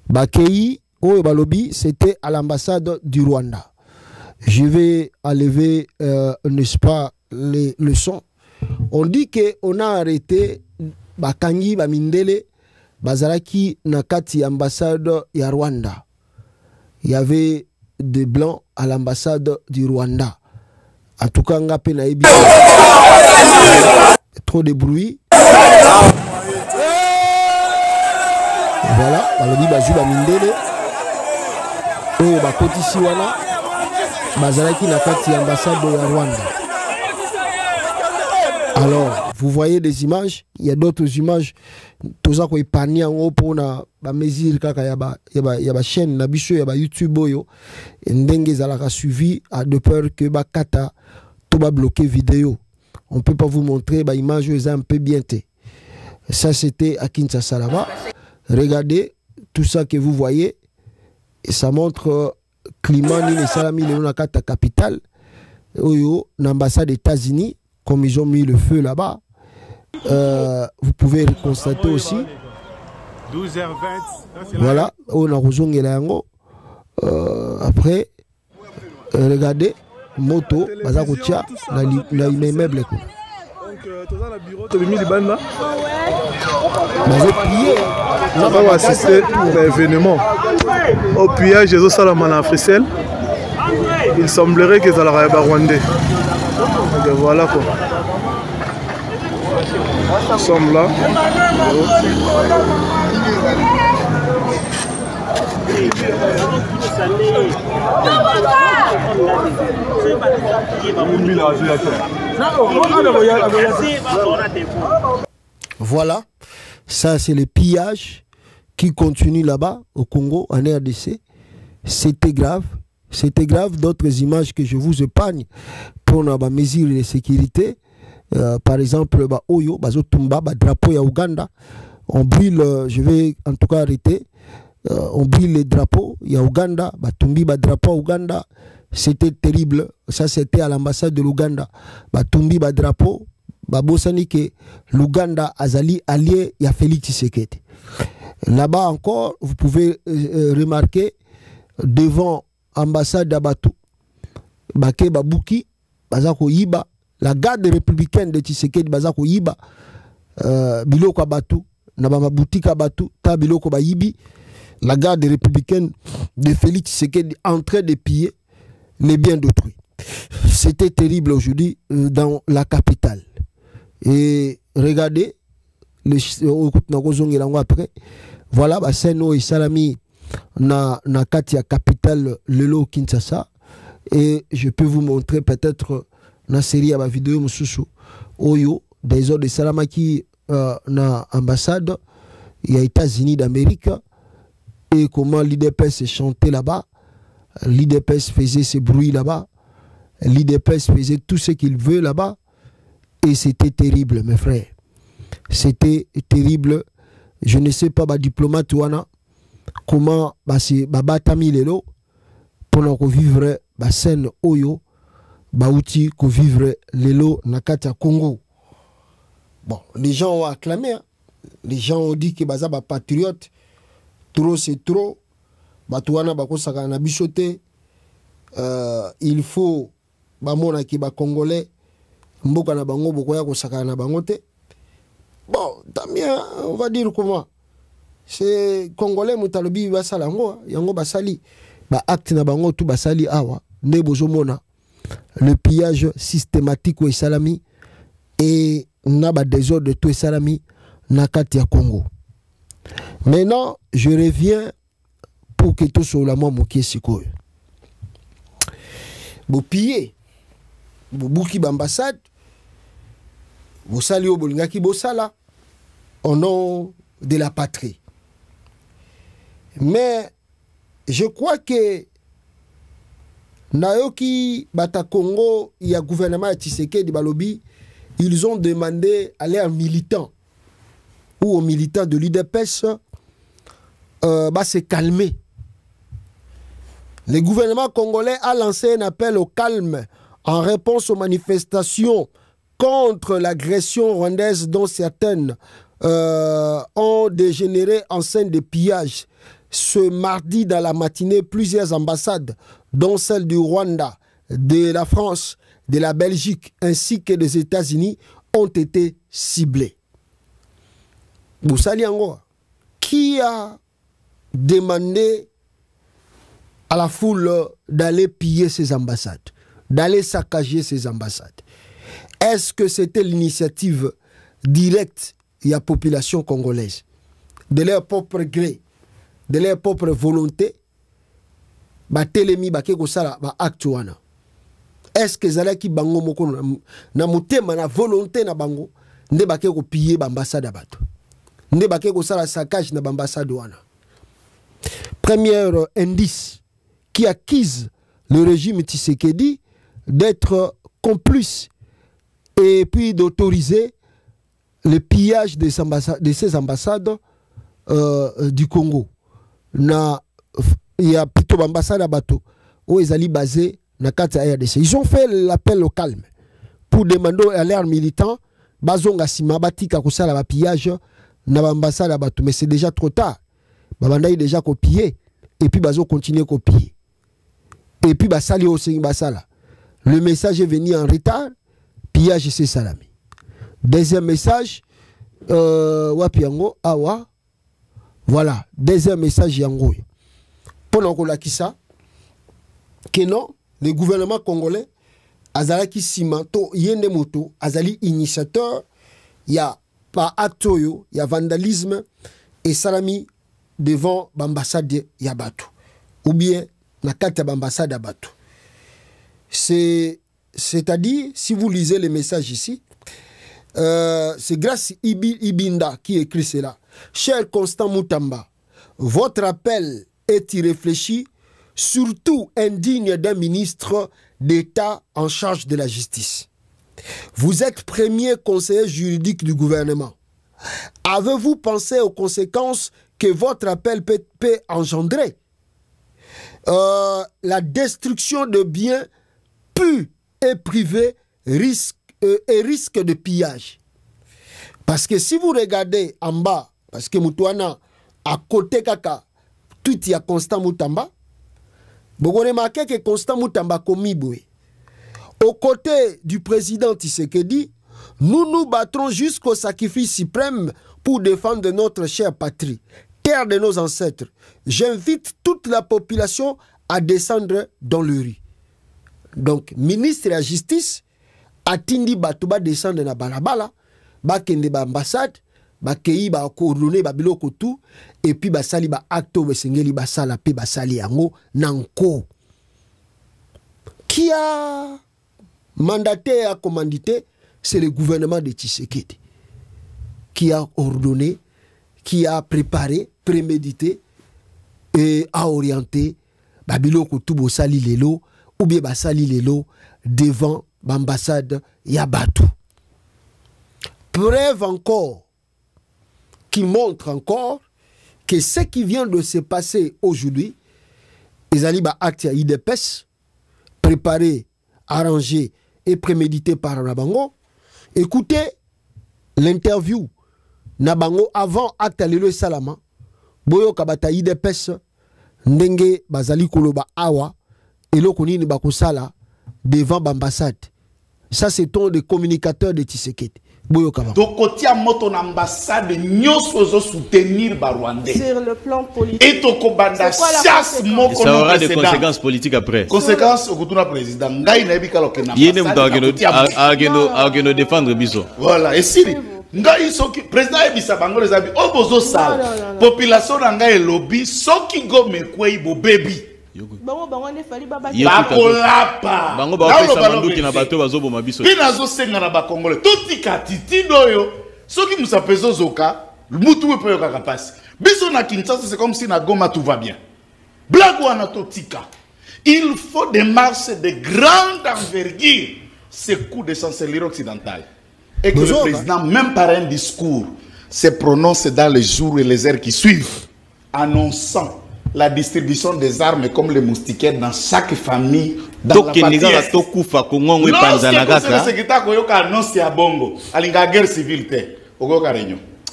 Bah Kei au Balobi, c'était à l'ambassade du Rwanda. Je vais enlever, n'est-ce pas, les leçons. On dit qu'on a arrêté Bakangi Bamindele Bazaraki Nakati ambassade ya Rwanda. Il y avait des blancs à l'ambassade du Rwanda. En tout cas, on a trop de bruit. Voilà, balobi bazu Bamindele. Et bakoti siwana Bazaraki Nakati ambassade ya Rwanda. Alors, vous voyez des images, il y a d'autres images. Tout ça qu'on épargne en haut pour na ba mesure kaka ya ba chaîne na biso ya ba YouTube boyo. Ndenge zalaka suivi à de peur que ba kata tout ba bloquer vidéo. On peut pas vous montrer ba image un peu bien té. Ça c'était à Kinshasa là-bas. Regardez tout ça que vous voyez et ça montre climat ni les salami le na kata capitale. Oyo l'ambassade des États-Unis. Comme ils ont mis le feu là-bas, vous pouvez constater aussi. 12h20. Voilà, on a rejoint Yango. Après, regardez, moto, Bazakotia, la immeuble. Donc, tu as le bureau, tu as mis les bandes là. On va assister à l'événement. Au pillage des Osalamana africains, il semblerait que ça leur ait rwandais. Donc voilà quoi. Nous sommes là. Voilà, ça c'est le pillage qui continue là-bas au Congo, en RDC. C'était grave. C'était grave. D'autres images que je vous épargne pour nos mesures de sécurité. Par exemple, Oyo, Bazotumba, drapeau ya Ouganda. On brûle, je vais en tout cas arrêter. On brûle les drapeaux, il y a Ouganda, Batumbi, drapeau Ouganda. C'était terrible. Ça, c'était à l'ambassade de l'Ouganda. Batumbi, drapeau, Babosani, que l'Ouganda Azali allié, il y a Félix Tshisekedi. Là-bas encore, vous pouvez remarquer devant l'ambassade d'Abatou, Baké Babouki, Bazako Yiba, la garde républicaine de Tshisekedi, Bazako Yiba, Biloko Abatou, Nabama Boutique Abatou, Ta Biloko Bayibi, la garde républicaine de Félix Tshisekedi en train de piller les biens d'autrui. C'était terrible aujourd'hui dans la capitale. Et regardez, après, voilà, Seno et Salami na Katia capitale Lelo Kinshasa. Et je peux vous montrer peut-être na série à ma vidéo Moussoussou Oyo, des autres de Salamaki na ambassade, il y a États-Unis d'Amérique. Et comment l'IDPS chantait là-bas, l'IDPS faisait ses bruits là-bas, l'IDPS faisait tout ce qu'il veut là-bas, et c'était terrible, mes frères. C'était terrible. Je ne sais pas, diplomate wana, comment batami lelo pour vivre scène oyo, outi ko vivre lelo nakata Congo. Bon, les gens ont acclamé, hein. Les gens ont dit que baza patriote. Trop c'est trop. Batouana bakosaka na bichoté. Il faut bamona ki ba congolais mboka na bango bokoya kosaka na bango te. Bon, tant mieux, on va dire comment. C'est Congolais mutalobi basala yango, yango basali. Ba acte na bango tout basali awa, ne bozomona. Le pillage systématique au Salami et na ba désordre de tout Salami na kati ya Congo. Maintenant, je reviens pour que tout sur la moi mokie sikoyo. Bo piller, bo buki bambassade, bo sali o bolingaki bo sala au nom de la patrie. Mais je crois que Nayoki Bata Congo, il y a gouvernement Tshisekedi Balobi, ils ont demandé à leurs militants ou aux militants de l'UDPS se calmer. Le gouvernement congolais a lancé un appel au calme en réponse aux manifestations contre l'agression rwandaise dont certaines ont dégénéré en scène de pillage. Ce mardi dans la matinée, plusieurs ambassades, dont celle du Rwanda, de la France, de la Belgique ainsi que des États-Unis, ont été ciblées. Boussali Angoa, qui a demandé à la foule d'aller piller ces ambassades, d'aller saccager ces ambassades? Est-ce que c'était l'initiative directe de la population congolaise, de leur propre gré, de leur propre volonté? Batelemi bakeko sala ba acte wana. Est-ce que zalaki bango moko na mutema na volonté na bango nde bakeko piller bambassade bato, nde bakeko sala saccage na bambassade wana? Premier indice qui accuse le régime Tshisekedi d'être complice et puis d'autoriser le pillage de ces ambassades du Congo. Il y a plutôt l'ambassade à bateau où ils allaient basés dans la RDC. Ils ont fait l'appel au calme pour demander à leurs militants bazonga sima batika kosala ba pillage na l'ambassade à bateau. Mais c'est déjà trop tard. Babanda déjà copié et puis bazo continuer copier. Et puis basali aussi basala. Le message est venu en retard. Pillage c'est salami. Deuxième message wapi yango awa. Voilà, deuxième message yango. Pendant qu'on l'a qui ça, que non, le gouvernement congolais, azalaki simanto, yende moto, azali initiateur, il y a pas actoyo, il y a vandalisme et salami devant l'ambassade Yabatou. Ou bien, la carte de l'ambassade Yabatou. C'est-à-dire, si vous lisez les messages ici, c'est grâce à Ibinda qui écrit cela. Cher Constant Moutamba, votre appel est irréfléchi, surtout indigne d'un ministre d'État en charge de la justice. Vous êtes premier conseiller juridique du gouvernement. Avez-vous pensé aux conséquences que votre appel peut engendrer? La destruction de biens pu et privés risque de pillage. Parce que si vous regardez en bas, parce que Moutouana, à côté kaka, tout y a Constant Moutamba, vous remarquez que Constant Moutamba commis boué. Au côté du président Tshisekedi, nous nous battrons jusqu'au sacrifice suprême pour défendre notre chère patrie, terre de nos ancêtres. J'invite toute la population à descendre dans le rue. Donc, ministre de la Justice, Atindi Batouba descendre na balabala, bakende ba ambassade, bakei ba coordonner ba biloko tout, et puis basali ba acto besengeli basala pe basali yango nanko. Qui a mandaté à commandité, c'est le gouvernement de Tshisekedi qui a ordonné, qui a préparé, prémédité et a orienté babiloko tout bosali lelo ou bien basali lelo devant l'ambassade Yabatou. Preuve encore qui montre encore que ce qui vient de se passer aujourd'hui, les aliba actes à IDPS, préparé, arrangé et prémédité par Nabango. Écoutez l'interview Nabango avant acte à l'Elo Salama, Boyo Kabata IDPS, Ndenge Bazali Koloba Awa, et l'Okonini Bakosala devant l'ambassade Ça, c'est ton de communicateur de Tshisekedi. Donc, côté à moto ambassade, nous sommes soutenir Rwandais. Sur le plan politique. Et ton combattant chasse mon. Ça aura des conséquences politiques après. Conséquences au retour du président. Ngaï n'a pas qu'à nous défendre biso. Voilà. Et si Ngaï soki président ebisa bango les abi obozo sala. Population Ngaï lobby soki go mekwe bo baby. Bango ne fali baba. Bakolapa. Bango ba pesa manduki na bato bazobo mabiso. Binazo senga na ba Congolais. Tuti katiti doyo. Soki musa peso zoka, mutu pe yoka kapasi. Biso na Kinshasa c'est comme si na Goma tout va bien. Blague wana totika. Il faut des marches de grande envergure. Ce coup de chancellerie occidentale. Et que le président, même par un discours, se prononce dans les jours et les heures qui suivent, annonçant la distribution des armes comme les moustiquaires dans chaque famille. Dans la partie est.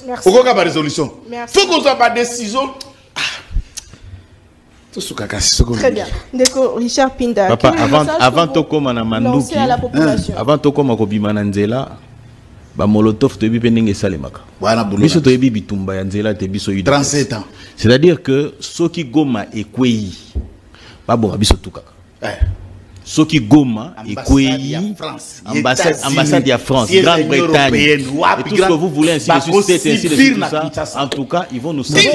Merci. Résolution. Merci. Faut qu'on soit pas décision. Très bien. Richard Pinda. Papa, avant de commencer à Manduki, avant de commencer à Manzela, Molotov te bipe nenge salemaka. Biso to yebi bitumba ya nzela te biso yu 37 ans. C'est-à-dire que soki Goma ekweyi ba bonga biso tukaka. Soki Goma ekweyi ambassade ya France, Grande-Bretagne et tout ce que vous voulez ainsi de suite, c'est ainsi de suite tout ça. En tout cas, ils vont nous sentir.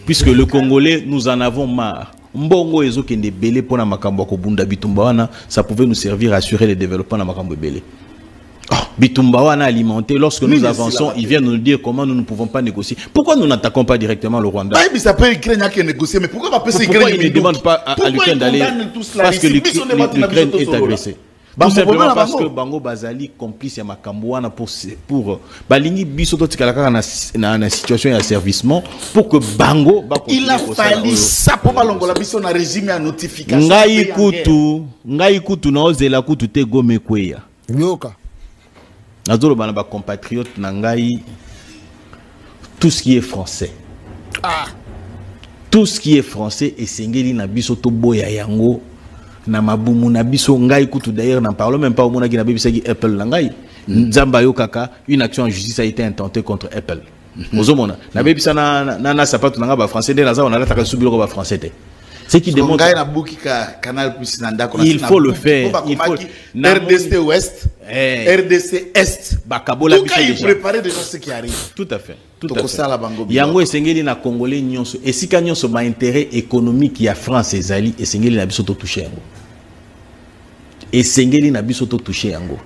Puisque le Congolais, nous en avons marre. Mbongo ezo kende belé pour na makambo ko bunda bitumba wana, ça pouvait nous servir à assurer le développement na makambo belé. Bitumba wana alimenté, lorsque nous avançons, ils viennent nous dire comment nous ne pouvons pas négocier. Pourquoi nous n'attaquons pas directement le Rwanda? Ça peut Ukraine qui négocier, mais pourquoi ils ne demandent pas à l'Ukraine d'aller parce que l'Ukraine est agressée? Tout simplement parce que Bango Bazali complice ya makambo wana pour balingi biso to tikalaka na situation ya servicement pour que Bango il a fallu ça pour balongola biso na régime ya notification. Ngai kutu na ozela kutu te gome kweya. Nyoka. Nazolo bana ba compatriote na ngai tout ce qui est français. Tout ce qui est français et sengeli na biso to boya yango. Na mabumu na biso ngai kutu d'ailleurs n'en parlons même pas au mona qui na bebisaki Apple na ngai nzamba yo kaka une action en justice a été intentée contre Apple ozomona na bebisa na sapato na ba français de na za on a la takasubilo ba français te ce qui démontre il faut le faire il faut RDC Ouest RDC Est bakabola biso déjà préparer déjà ce qui arrive tout à fait tout à fait yango esengeli na congolais nyonso esika nyonso ba intérêt économique ya France ezali esengeli na biso to toucher yango esengeli na biso to toucher yango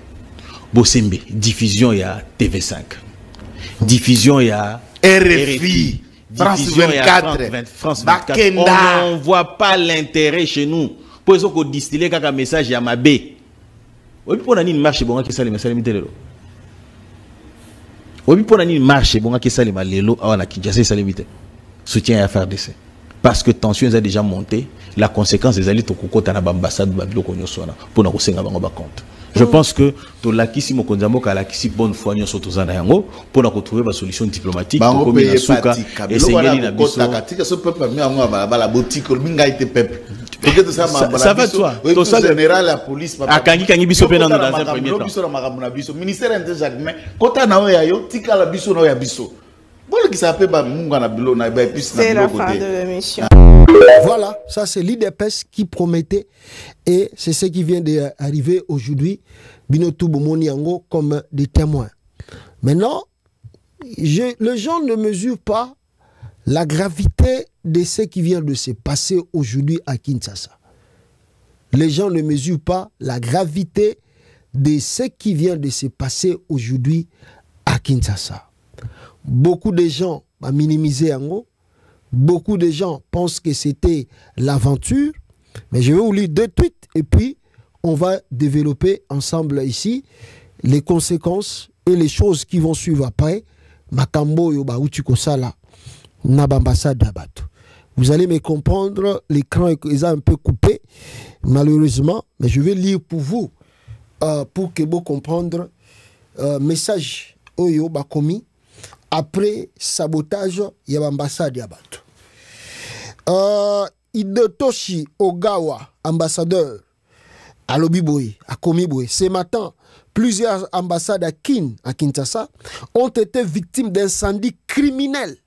bosembe diffusion ya TV5 diffusion ya RFI France 24 France 24 on ne voit pas l'intérêt chez nous pour eso ko distiller kaka message ya mabe obi pona nini marche bonga ke sale message mitelelo obi pona nini marche bonga ke sale malelo awana Kinshasa sale mite soutien à FARDC parce que tension a déjà monté la conséquence des alliés to kokota na ambassade babilo ko nyosona pona ko senga bango ba compte. Je pense que to lakisi mokonzamo ka lakisi bonne foi nyoso tozana yango pour trouver une solution diplomatique comme na suka et sengeli na biso katika ce peuple mi yango ba la boutique minga été peuple ça va toi to ça général la police akangi biso pena dans un premier temps biso na makambo na biso ministère intérieur mais kota na oya yo tika la biso na oya biso bolo ki ça peut ba munga na bilo na ba plus na c'est la fin de l'émission. Voilà, ça c'est l'IDPS qui promettait et c'est ce qui vient d'arriver aujourd'hui, Binotou Bomoniango comme des témoins. Maintenant, les gens ne mesurent pas la gravité de ce qui vient de se passer aujourd'hui à Kinshasa. Les gens ne mesurent pas la gravité de ce qui vient de se passer aujourd'hui à Kinshasa. Beaucoup de gens ont minimisé Ango. Beaucoup de gens pensent que c'était l'aventure, mais je vais vous lire 2 tweets et puis on va développer ensemble ici les conséquences et les choses qui vont suivre après. Makambo yoba utikosala nabambasa dabato. Vous allez me comprendre, l'écran est un peu coupé malheureusement, mais je vais lire pour vous pour que vous comprendre message oyo bakomi après sabotage ya l'ambassade ya bato. Hidetoshi Ogawa, ambassadeur, à Lobiboy, à Komiboy. Ce matin, plusieurs ambassades à Kinshasa, ont été victimes d'incendies criminels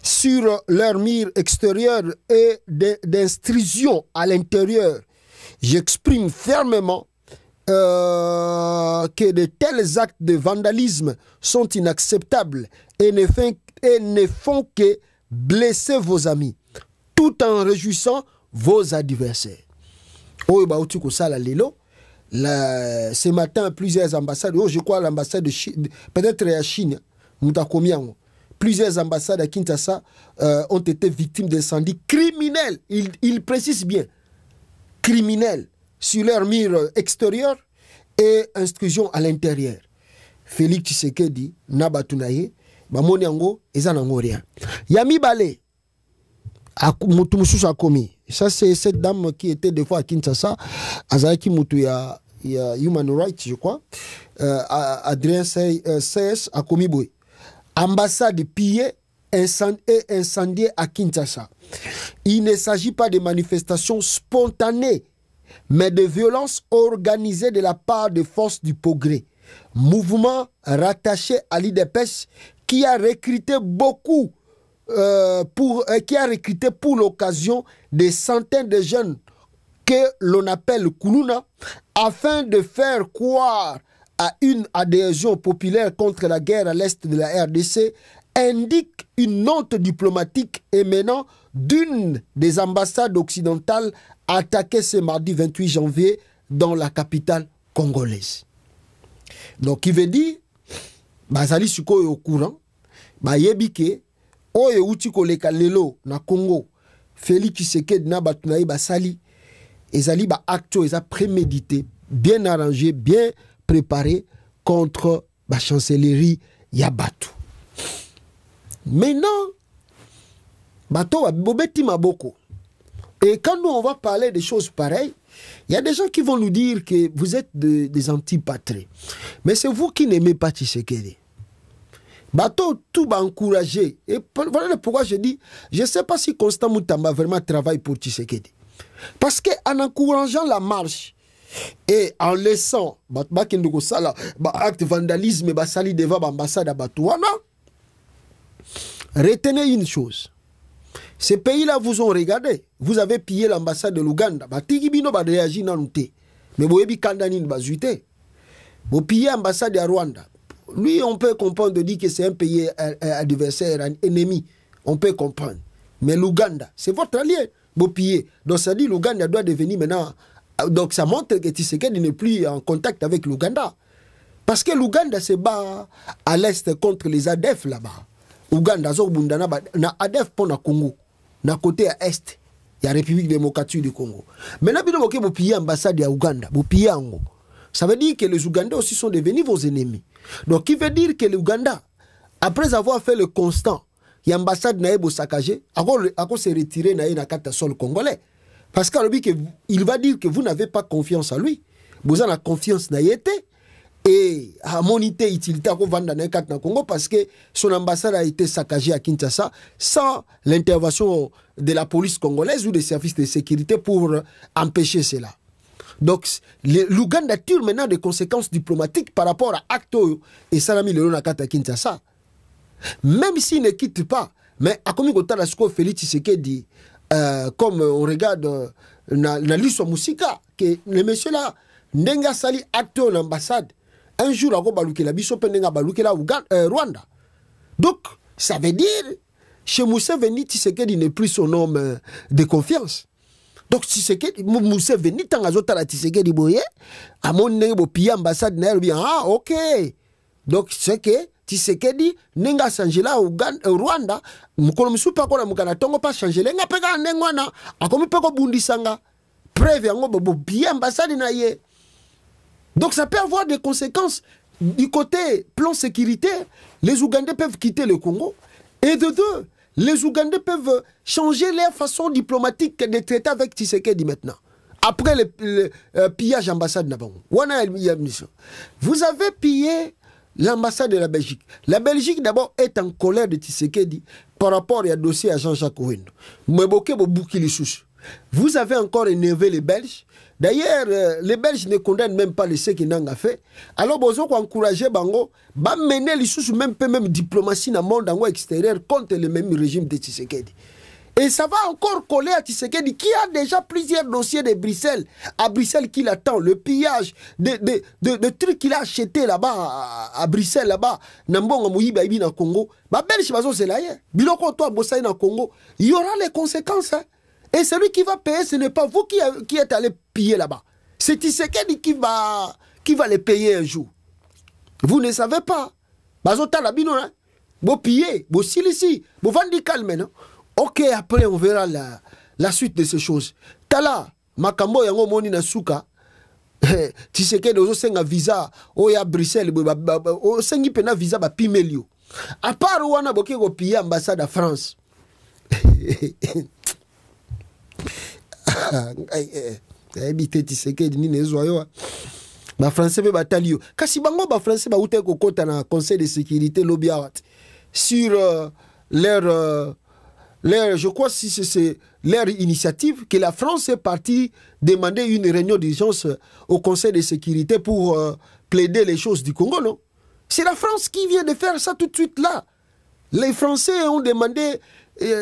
sur leur mur extérieur et d'intrusions à l'intérieur. J'exprime fermement que de tels actes de vandalisme sont inacceptables et ne font que blesser vos amis, tout en réjouissant vos adversaires. Ce matin, plusieurs ambassades, je crois l'ambassade de Chine, peut-être à Chine, plusieurs ambassades à Kinshasa ont été victimes d'incendies criminels. Il précise bien, criminels, sur leur mur extérieur et intrusion à l'intérieur. Félix Tshisekedi, Nabatunaye, Bamoniango, Ezanangoria. Yami Bale, Mutumususa Komi. Ça, c'est cette dame qui était des fois à Kinshasa, Azaki Mutuya, Human Rights, je crois, Adrien CS à Komiboy. Ambassade pillée et incendiée à Kinshasa. Il ne s'agit pas de manifestations spontanées, mais de violences organisées de la part des forces du progrès. Mouvement rattaché à l'IDPS qui a recruté pour l'occasion des centaines de jeunes que l'on appelle Koulouna afin de faire croire à une adhésion populaire contre la guerre à l'est de la RDC, indique une note diplomatique émanant d'une des ambassades occidentales attaquée ce mardi 28 janvier dans la capitale congolaise. Donc, il veut dire, Bazali Suko est au courant, Yebike, Oye Utiko Leka Lelo na Congo, Félix Tshisekedi na Batunaï Basali, Ezali ba acto, eza prémédité, bien arrangé, bien préparé contre la chancellerie Yabatu. Maintenant, Bato Bobeti Maboko. Et quand nous on va parler des choses pareilles, il y a des gens qui vont nous dire que vous êtes des antipatries. Mais c'est vous qui n'aimez pas Tshisekedi. Bato, tout va encourager. Et voilà pourquoi je dis, je ne sais pas si Constant Moutamba vraiment travaille pour Tshisekedi. Parce qu'en encourageant la marche et en laissant acte de vandalisme et sali devant l'ambassade à Batouana, retenez une chose. Ces pays-là vous ont regardé. Vous avez pillé l'ambassade de l'Ouganda. Batigibino va réagir dans le thé. Mais vous avez kandanin bazuité. Vous pillez l'ambassade de Rwanda. Lui, on peut comprendre de dire que c'est un pays adversaire, un ennemi. On peut comprendre. Mais l'Ouganda, c'est votre allié. Vous pillez. Donc ça dit l'Ouganda doit devenir maintenant. Donc ça montre que Tshisekedi n'est plus en contact avec l'Ouganda. Parce que l'Ouganda se bat à l'est contre les ADF là-bas. Ouganda, Zorbundana, na ADF pour na Congo. Na côté à est, il y a la République démocratique du Congo. Maintenant, vous pillez l'ambassade de Ouganda, vous pillez Ango. Ça veut dire que les Ougandais aussi sont devenus vos ennemis. Donc, il veut dire que l'Ouganda, après avoir fait le constant, l'ambassade n'a pas saccagé, à quoi se retirer dans le sol congolais. Parce qu'il va dire que vous n'avez pas confiance en lui. Vous avez la confiance dans été. Et à monité utilité à vendre dans le Congo parce que son ambassade a été saccagée à Kinshasa sans l'intervention de la police congolaise ou des services de sécurité pour empêcher cela. Donc, l'Ouganda tire maintenant des conséquences diplomatiques par rapport à Acto et Salami Leonakata à Kinshasa. Même s'il ne quitte pas, mais à combien de temps Félix Tshisekedi, comme on regarde dans l'histoire Moussika, que le monsieur là, Ndenga Sali Acto l'ambassade, un jour, Rwanda. Donc, ça veut dire, chez Museveni, Tshisekedi n'est plus son homme de confiance. Donc, Tshisekedi, Museveni, Tangazota la Tshisekedi boye, à mon nebo pilla ambassade, ah, ok. Donc, c'est que Tshisekedi, Nenga Sangela, Rwanda, Mukolomisu Pakona Mukana Tongo pas changer, Nenga Pega Nengwana, a comme Peko Bundisanga, preuve yango bobo pilla ambassade na ye. Donc ça peut avoir des conséquences du côté plan sécuritaire. Les Ougandais peuvent quitter le Congo. Et de deux, les Ougandais peuvent changer leur façon diplomatique de traiter avec Tshisekedi maintenant. Après le pillage ambassade Nabongo. Vous avez pillé l'ambassade de la Belgique. La Belgique d'abord est en colère de Tshisekedi par rapport au dossier à Jean-Jacques Ouendo. Vous avez encore énervé les Belges D'ailleurs, les Belges ne condamnent même pas ce qu'ils n'ont fait. Alors, ils ont encouragé Bango, à mener les sous même diplomatie dans le monde extérieur contre le même régime de Tshisekedi. Et ça va encore coller à Tshisekedi qui a déjà plusieurs dossiers de Bruxelles. À Bruxelles qui l'attend, le pillage de trucs qu'il a acheté là-bas à Bruxelles, là-bas. Nambonga Mouyiba Ibi na Congo. Ma belle chibazo c'est là. Biloko toi Bossaï na Congo. Il y aura les conséquences. Hein. Et celui qui va payer, ce n'est pas vous qui êtes allé piller là-bas. C'est Tshisekedi qui va les payer un jour. Vous ne savez pas. Bazo talabino, hein. Bo piller, bo silisi, bo vandi calme, non? Ok, après on verra la suite de ces choses. Tala, makambo yango moni na suka. Tshisekedi ozo senga visa oya Bruxelles o sengi pena visa ba pimelio. À part wana boke ko piller ambassade à France. Habité Tshisekedi ni nezoyo. Ba français be batalio. Kasi bango ba français ba ute ko kota na conseil de sécurité lobiawat sur je crois si c'est leur initiative que la France est partie demander une réunion d'urgence au Conseil de sécurité pour plaider les choses du Congo, non? C'est la France qui vient de faire ça tout de suite là. Les Français ont demandé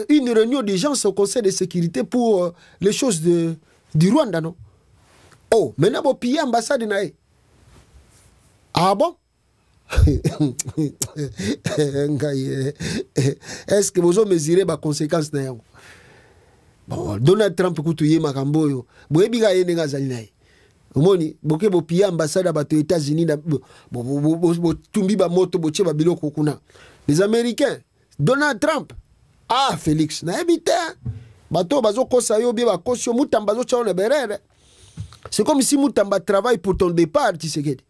une réunion d'urgence au Conseil de sécurité pour les choses du Rwanda, non? Oh, maintenant, vous pillez l'ambassade. Ah bon? Est-ce que vous avez mesuré les conséquences? Bon, Donald Trump koutouye makambo yo. Boyebiga ye nenga zalinaye. Omoni, boke bo pia ambassade à bato États-Unis bo tumbi ba moto bo tche ba biloko kuna. Les Américains, Donald Trump. Ah, Félix, na ebite. Bato bazo kosa yo bi ba kosyo mutamba zo tcha na berere. C'est comme si mutamba travaille pour ton départ, Tshisekedi.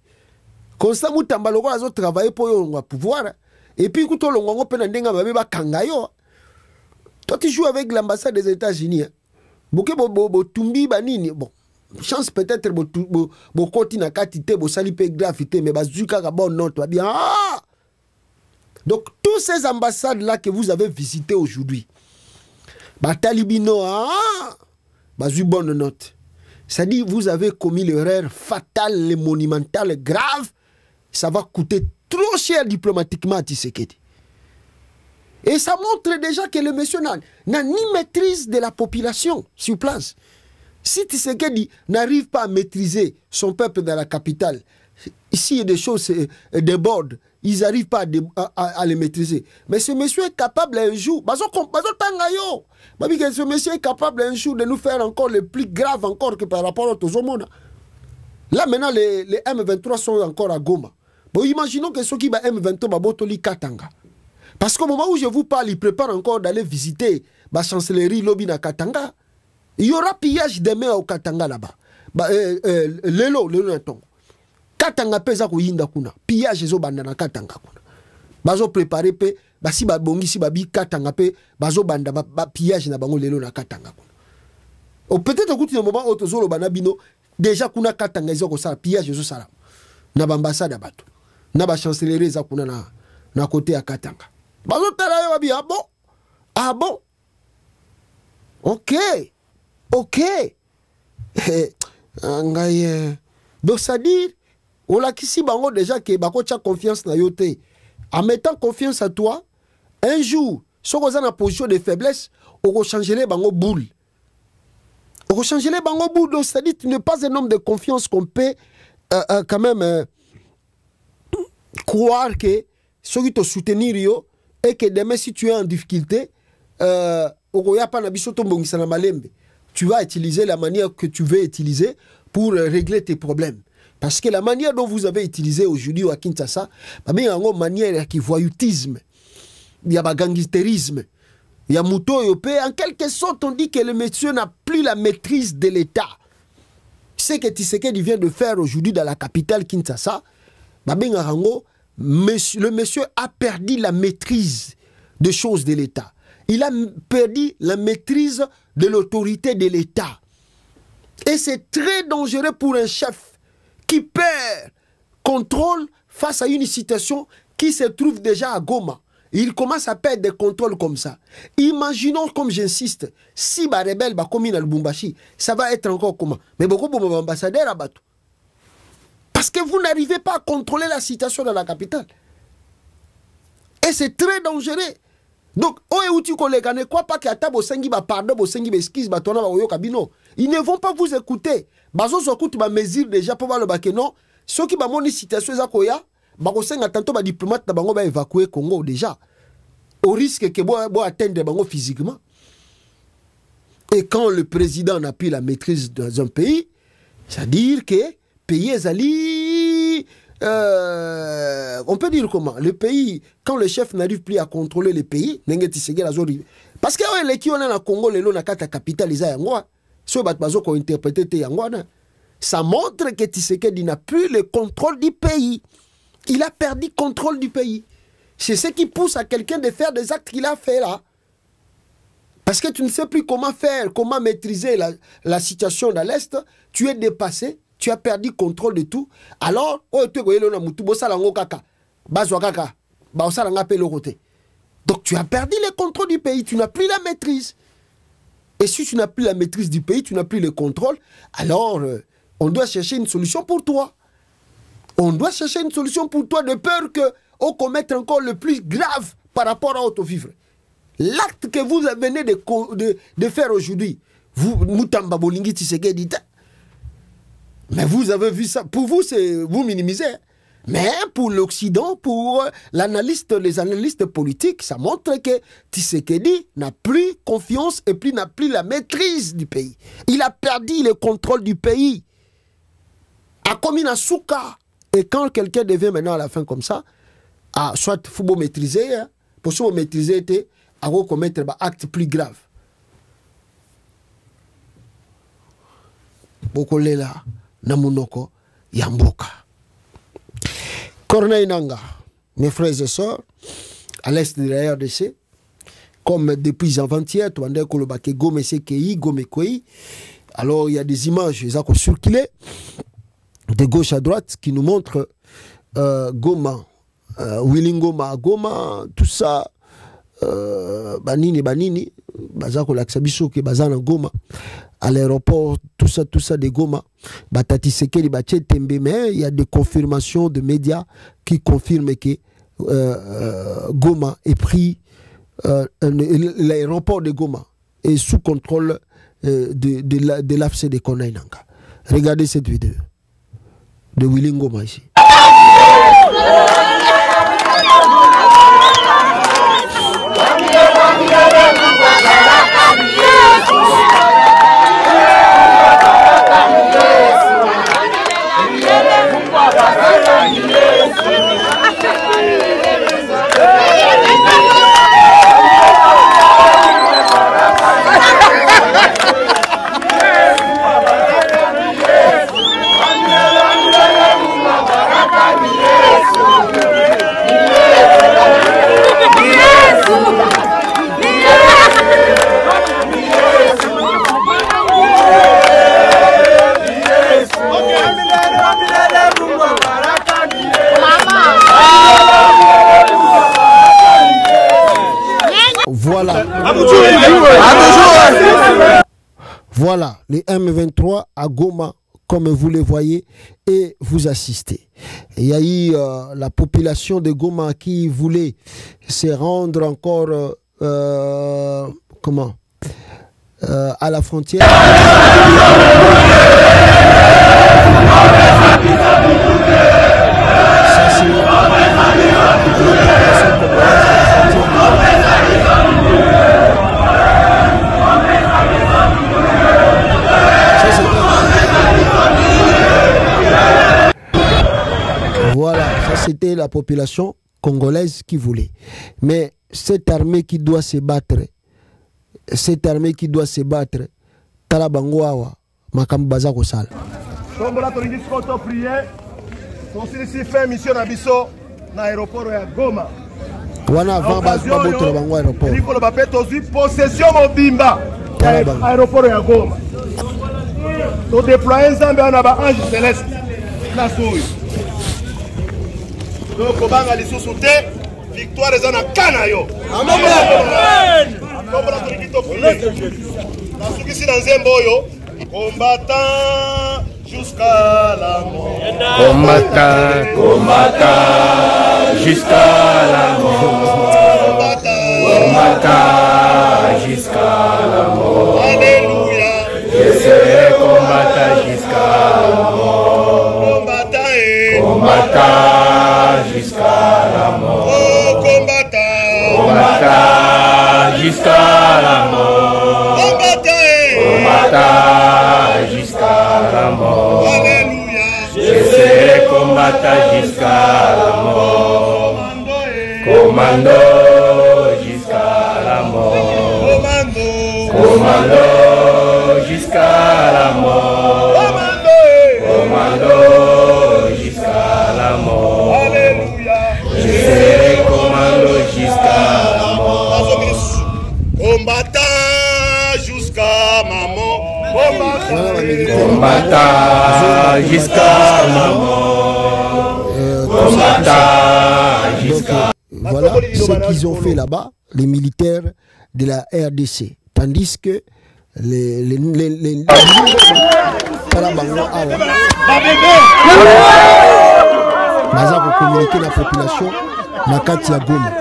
Constant mutamba loko azo travailler pour yo pouvoir. Et puis kuto longo pe na ndenga ba ba kanga yo. Toi, tu joues avec l'ambassade des États-Unis. Boke bo tumbi banini. Bon, chance peut-être bo koti na katite bo sali pe gravité mais bazuka ka bon note va bien. Ah! Donc tous ces ambassades là que vous avez visitées aujourd'hui. Ba talibino ah! Bazu bonne note. Ça dit vous avez commis l'erreur fatale et monumentale grave. Ça va coûter trop cher diplomatiquement à Tshisekedi. Et ça montre déjà que le monsieur n'a ni maîtrise de la population sur place. Si Tshisekedi n'arrive pas à maîtriser son peuple dans la capitale, ici il y a des choses débordent, ils n'arrivent pas à les maîtriser. Mais ce monsieur est capable un jour, ce monsieur est capable un jour de nous faire encore le plus grave encore que par rapport aux hommes. Là maintenant les M23 sont encore à Goma. Bon, imaginons que ceux qui va M23 Botoli Katanga. Parce qu'au moment où je vous parle, ils préparent encore d'aller visiter la chancellerie Lobina Katanga. Il y aura pillage demain au Katanga là-bas. Lelo Natongo. Katanga pesa kuyinda kuna. Pillage zo banda na Katanga kuna. Bazo préparer pe basi ba bongi si babi Katanga pe bazo banda ba pillage na bango lelo na Katanga kuna. Ou peut-être kuti no moment auto zolo bana bino déjà kuna Katanga zo ko sala pillage zo sala. Na ambassade bato. Na ba chancellerie za kuna na côté à Katanga. Ah bon? Ah bon? Ok. Ok. Donc ça dit, on l'a qu'ici bango déjà que bako tcha confiance na yote. En mettant confiance à toi, un jour, si on est en position de faiblesse, on va changer les bango boule. On va changer les bango boule. Donc ça dit, tu n'es pas un homme de confiance qu'on peut quand même croire que ceux qui te soutenir yo et que demain si tu es en difficulté tu vas utiliser la manière que tu veux utiliser pour régler tes problèmes. Parce que la manière dont vous avez utilisé aujourd'hui à Kinshasa, il y a une manière qui voyoutisme, il y a un gangsterisme, il y a Mouto Yopé. En quelque sorte, on dit que le monsieur n'a plus la maîtrise de l'État. Ce que Tshisekedi vient de faire aujourd'hui dans la capitale Kinshasa, le monsieur a perdu la maîtrise des choses de l'État. Il a perdu la maîtrise de l'autorité de l'État. Et c'est très dangereux pour un chef qui perd contrôle face à une situation qui se trouve déjà à Goma il commence à perdre des contrôles comme ça. Imaginons, comme j'insiste, si les rebelles sont commis dans le Lubumbashi, ça va être encore comment? Mais beaucoup d'ambassadeurs à Batou. Parce que vous n'arrivez pas à contrôler la situation dans la capitale. Et c'est très dangereux. Donc, ne crois pas qu'il y a pardon, ils ne vont pas vous écouter. Ils écoutent ma mesure déjà pour voir le bac non. Ceux qui ont une situation, tantôt les diplomates vont évacuer le Congo déjà. Au risque que vous atteindre physiquement. Et quand le président n'a plus la maîtrise dans un pays, c'est-à-dire que le pays est allé. On peut dire comment? Le pays, quand le chef n'arrive plus à contrôler le pays, parce que les qui ont dans Congo, les lots dans la capitale, ça montre que Tshisekedi n'a plus le contrôle du pays. Il a perdu le contrôle du pays. C'est ce qui pousse à quelqu'un de faire des actes qu'il a fait là. Parce que tu ne sais plus comment faire, comment maîtriser la situation dans l'Est. Tu es dépassé. Tu as perdu le contrôle de tout. Alors, donc tu as perdu le contrôle du pays. Tu n'as plus la maîtrise. Et si tu n'as plus la maîtrise du pays, tu n'as plus le contrôle, alors on doit chercher une solution pour toi. On doit chercher une solution pour toi de peur qu'on commette encore le plus grave par rapport à auto-vivre. L'acte que vous venez de faire aujourd'hui, vous, Moutamba Bolingi Tshisekedi, mais vous avez vu ça. Pour vous, vous minimisez. Mais pour l'Occident, pour les analystes politiques, ça montre que Tshisekedi n'a plus confiance et puis n'a plus la maîtrise du pays. Il a perdu le contrôle du pays. A comme une souka. Et quand quelqu'un devient maintenant à la fin comme ça, soit il faut maîtriser, pour se maîtriser, il faut commettre un acte plus grave. Bokole là. Namunoko Yamboka. Corneille Nanga, mes frères et sœurs, à l'est de la RDC, comme depuis avant-hier, alors il y a des images qui ont circulé de gauche à droite qui nous montrent Goma, Willingoma à Goma, tout ça, Banini, Bazako Laksabiso qui est Bazana Goma. À l'aéroport, tout ça de Goma. Batati Sekeli Bache Tembe, mais il y a des confirmations de médias qui confirment que Goma est pris, l'aéroport de Goma est sous contrôle de l'AFC de Corneille Nanga. Regardez cette vidéo de Willing Goma ici. Voilà, les M23 à Goma, comme vous le voyez, et vous assistez. Il y a eu la population de Goma qui voulait se rendre encore à la frontière. Voilà, ça c'était la population congolaise qui voulait. Mais cette armée qui doit se battre, Talabangoawa, Makambaza Kosala. Tombola tolingi skoto prier. Tosilisi fait mission na biso na aéroport ya Goma. Wana avant baboto bango aéroport. Nikolo bape tozi possession mobimba. Aéroport ya Goma. To déployer Nzambe na ba ange céleste. Na soyo. Donc kobanga lisusu te victoire eza na kana yo. Kombola tolingi toprie. Nasukisi na nzembo oyo. Combattant jusqu'à la mort. Combattant, combattant jusqu'à la mort. Combattant jusqu'à la mort. Alléluia. Je serai combattant jusqu'à la mort. Combattant jusqu'à la mort. Oh, combattant. Combattant jusqu'à la mort. Combattant jusqu'à la mort. Alléluia. Je serai combattant jusqu'à la mort. Commando jusqu'à la mort. Commando jusqu'à la mort. Commando jusqu'à la mort. Alléluia. Je serai commando jusqu'à la mort. Combattant jusqu'à ma mort. Combattant jusqu'à la mort. Combattant jusqu'à. Voilà ce qu'ils ont fait là-bas, les militaires de la RDC. Tandis que les Baza pour communiquer la population na kati ya Goma.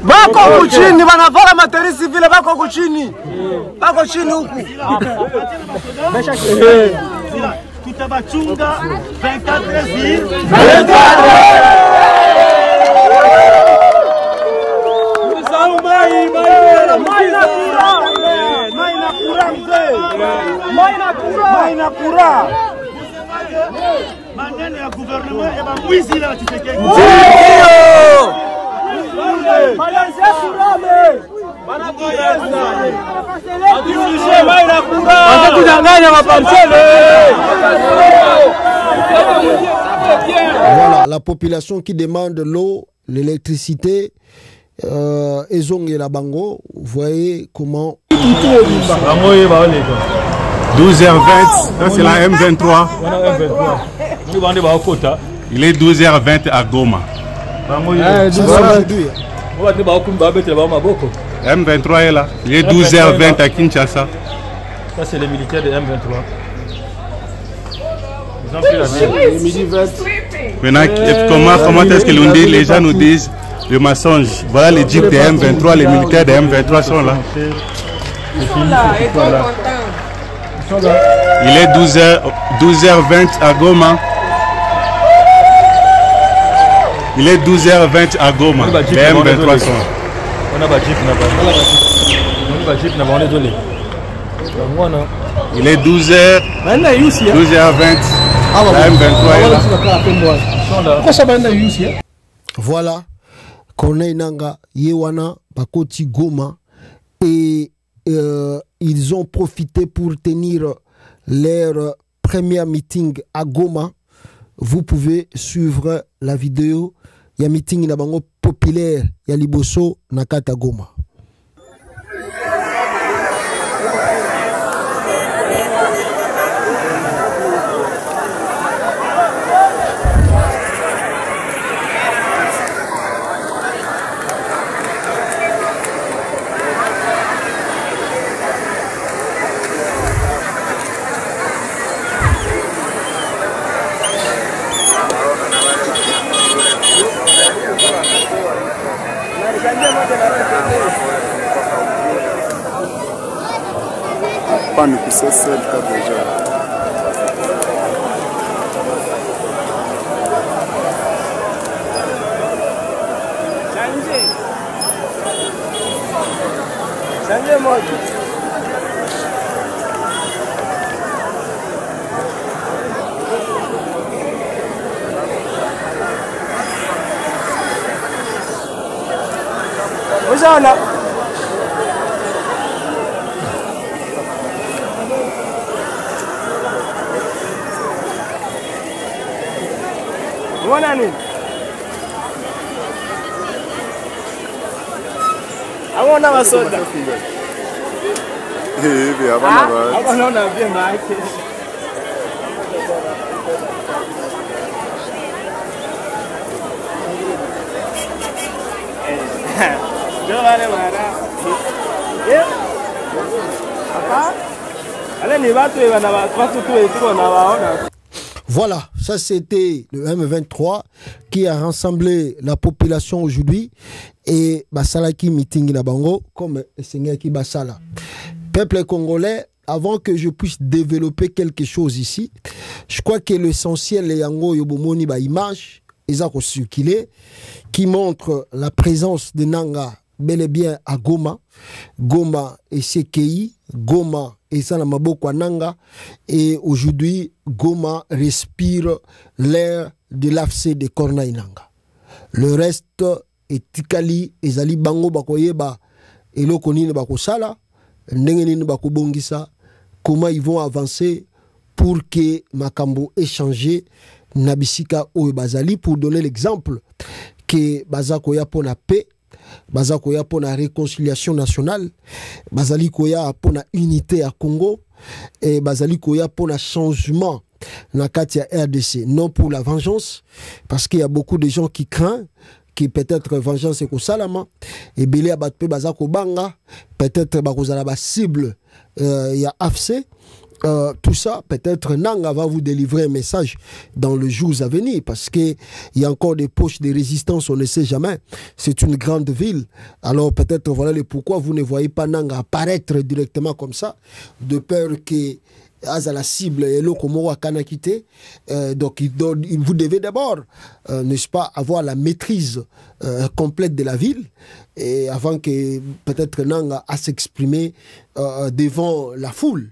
Bako kuchini wanavala materi civile bako kuchini. Bako chini huku. Tutabachunga 24 jours. 24 maneno ya gouvernement et ba mwizi la Tshisekedi. Voilà, la population qui demande l'eau, l'électricité, et la bango, vous voyez comment... 12h20, ça c'est la M23. Il est 12h20 à Goma. M23 est là. Il est 12h20 à Kinshasa. Ça c'est les militaires de M23. Ils ont pris la Maintenant, comment est-ce que l'on dit, les gens nous disent le mensonge. Voilà les jeeps de M23, les militaires de M23 sont là. Il est 12h20 à Goma. Il est 12h20 à Goma. Les M23 sont là. Il est 12h20. La M23 est là. Voilà. Corneille Nanga, Yewana, Bakoti Goma. Et ils ont profité pour tenir leur premier meeting à Goma. Vous pouvez suivre la vidéo. Il y a un meeting populaire. Il y a Liboso Nakata Goma. Pas nous pousser seul comme déjà. Changez moi. Ozana. Mwana nini? Awona basoda. Hivi hapana basi. Hapa naona vyema yake. Ndio wale mara. Hapa ale ni watu watu tu tuko na waona. Voilà, ça c'était le M23 qui a rassemblé la population aujourd'hui et Basalaki meeting na bango comme Seigneur qui Basala. Peuple congolais, avant que je puisse développer quelque chose ici, je crois que l'essentiel est yango yobomoni ba image ezako circuler qui montre la présence de Nanga bel et bien à Goma. Goma et CKI, Goma et Sanamaboko Nanga. Et aujourd'hui, Goma respire l'air de l'AFC de Corneille Nanga. Le reste est Tikali, Ezali Bango Bakoyeba, et Lokonine Bakosala, Nengenine Bakobongisa. Comment ils vont avancer pour que Makambo échange Nabisika ou Bazali pour donner l'exemple que Bazakoya pour la paix. Bazakoya pour la réconciliation nationale, Bazali Koya pour la unité à Congo et Bazali Koya pour le changement dans Katia RDC, non pour la vengeance, parce qu'il y a beaucoup de gens qui craignent que peut-être vengeance est au Salama et Belé Abatpe Bazako Banga, peut-être Bakozala ba cible il y a AFC. Tout ça, peut-être Nanga va vous délivrer un message dans les jours à venir parce qu'il y a encore des poches de résistance, on ne sait jamais. C'est une grande ville. Alors peut-être voilà le pourquoi vous ne voyez pas Nanga apparaître directement comme ça, de peur que à la cible et le Komoro Kanakité. Donc vous devez d'abord, n'est-ce pas, avoir la maîtrise complète de la ville et avant que peut-être Nanga a s'exprimer devant la foule.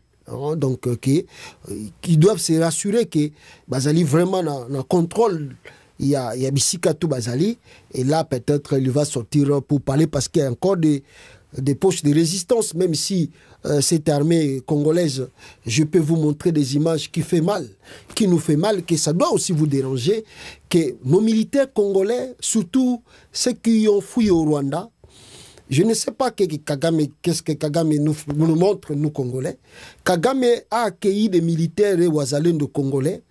Donc, qui doivent se rassurer que Bazali vraiment dans contrôle. Il y a Bissikatou Bazali, et là peut-être il va sortir pour parler parce qu'il y a encore des poches de résistance, même si cette armée congolaise, je peux vous montrer des images qui nous fait mal, que ça doit aussi vous déranger, que nos militaires congolais, surtout ceux qui ont fui au Rwanda, je ne sais pas qu'est-ce que Kagame nous montre, nous Congolais. Kagame a accueilli des militaires et ouazalens congolais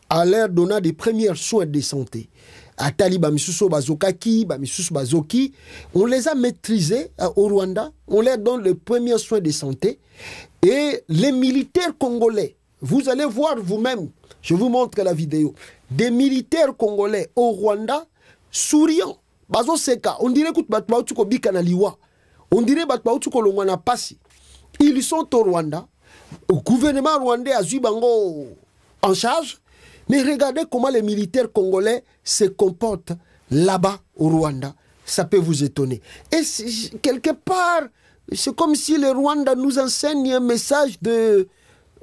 à leur donnant des premiers soins de santé. Atali Bamisuso Bazokaki, Bamisuso Bazoki, on les a maîtrisés au Rwanda, on leur donne les premiers soins de santé. Et les militaires congolais, vous allez voir vous-même, je vous montre la vidéo, des militaires congolais au Rwanda souriants. Bazo seka, on dirait que Batbautuko Bikanaliwa, on dirait Batbautuko Longwana Passi. Ils sont au Rwanda, le gouvernement rwandais a Zubango en charge, mais regardez comment les militaires congolais se comportent là-bas au Rwanda. Ça peut vous étonner. Et quelque part, c'est comme si le Rwanda nous enseigne un message de...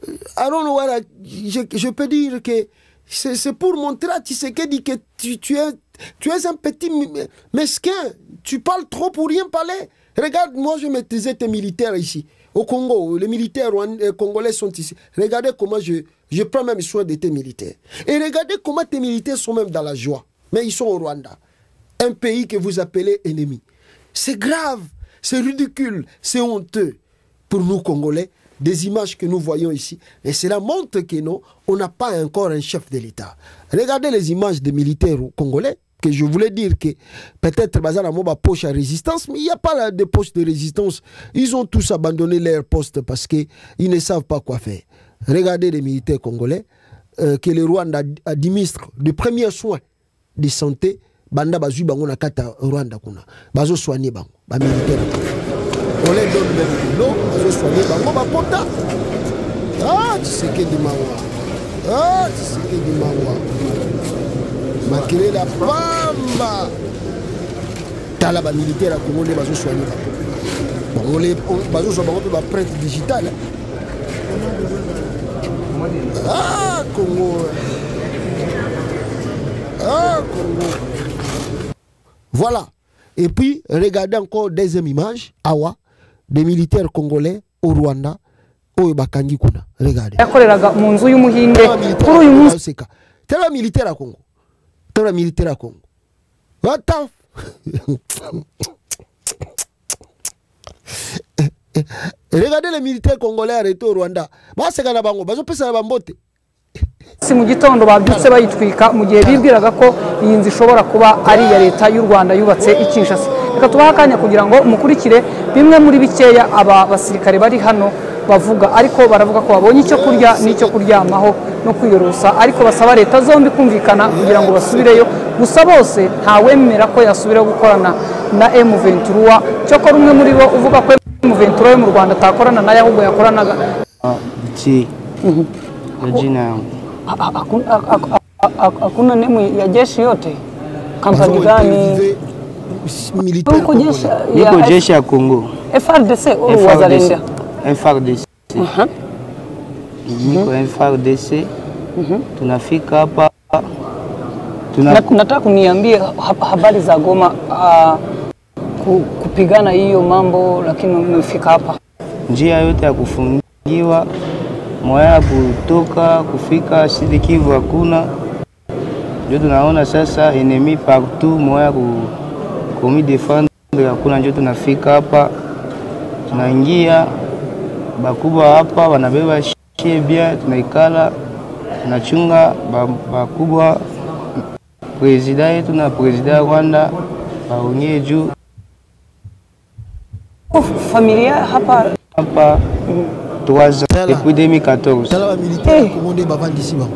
I don't know what je peux dire que c'est pour montrer à Tshisekedi que tu es un petit mesquin. Tu parles trop pour rien parler. Regarde, moi je maîtrisais tes militaires ici. Au Congo, les militaires congolais sont ici. Regardez comment je prends même soin de tes militaires. Et regardez comment tes militaires sont même dans la joie. Mais ils sont au Rwanda. Un pays que vous appelez ennemi. C'est grave, c'est ridicule, c'est honteux pour nous Congolais. Des images que nous voyons ici. Et cela montre que non, on n'a pas encore un chef de l'État. Regardez les images des militaires congolais, que je voulais dire que peut-être Bazar Moba poche à résistance, mais il n'y a pas de poche de résistance. Ils ont tous abandonné leur poste parce qu'ils ne savent pas quoi faire. Regardez les militaires congolais, que le Rwanda administre de premiers soins de santé, Banda Bazui Bango Nakata Rwanda Kuna. Bazo soigner Bango, ba militaire. On les donne même de l'eau, bazo soigner Bango, ba pota. Ah, tu sais que du mawa. Ah, tu sais que du mawa. Makele la pamba. Tala ba militaire congolais bazo soigner Bango. Bon, les bazo soigner Bango ba prêtre digital. Ah, Congo. Ah, Congo. Voilà. Et puis, regardez encore deuxième image, Awa, des militaires congolais au Rwanda, au Bakangi Kuna. Regardez. C'est un militaire à Congo. Tara militaire à Congo. Attends. Regardez les militaires congolais arrêtés au Rwanda. Baseka na bango, bazopesa na bambote. Si mu gitondo babyutse bayitwika mu gihe bibwiraga ko iyi nzu ishobora kuba ari ya leta y'u Rwanda yubatse i Kinshasa. Reka tubaha akanya kugira ngo mukurikire bimwe muri bikeya aba basirikare bari hano bavuga, ariko baravuga ko babonye icyo kurya n'icyo kuryamaho no kwiyorosa, ariko basaba leta zombi kumvikana kugira ngo basubireyo. Gusa bose ntawemera ko yasubira gukorana na M23, cyokora umwe muri bo uvuga ko M23 yo mu Rwanda atakorana nayo ahubwo yakoranaga jina yangu hakuna nemu ya jeshi yote. Kampani gani? Niko jeshi ya Kongo. FRDC au wazalendo? FRDC. Niko FRDC. Tunafika hapa. Nataka kuniambie habari za Goma, kupigana hiyo mambo, lakini umefika hapa. Njia yote ya kufungiwa, moya kutoka kufika Sud Kivu hakuna. Ndio tunaona sasa enemy partout, moya komi defendre hakuna. Ndio tunafika hapa, tunaingia bakubwa hapa wanabeba shie bia, tunaikala tunachunga bakubwa president yetu na president Rwanda baonye juu familia hapa 3 ans depuis 2014. Tala militaire commandé bavandisi ba.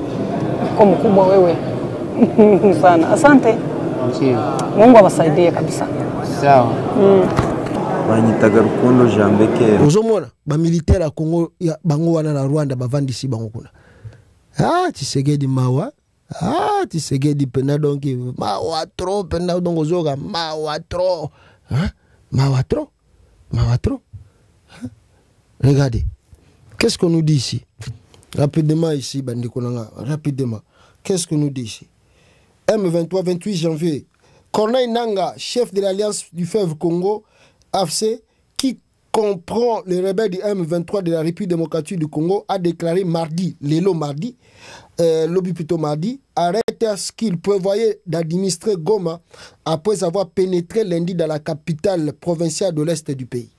Kwa mkubwa wewe sana. Asante. Mungu awasaidie kabisa. Sawa. Banyitaga Rukondo Jambeke. Ozomona ba militaire a Congo ya bango wana na Rwanda bavandisi bango kuna. Tshisekedi mawa. Tshisekedi pena donc mawa trop pena donc ozoga mawa trop. Mawa trop. Mawa trop. Regardez. Qu'est-ce qu'on nous dit ici? Rapidement ici, Bandikonanga. Rapidement. Qu'est-ce qu'on nous dit ici? M23, 28 janvier. Corneille Nangaa, chef de l'Alliance du Fleuve Congo, AFC, qui comprend les rebelles du M23 de la République démocratique du Congo, a déclaré mardi, arrête ce qu'il prévoyait d'administrer Goma après avoir pénétré lundi dans la capitale provinciale de l'Est du pays.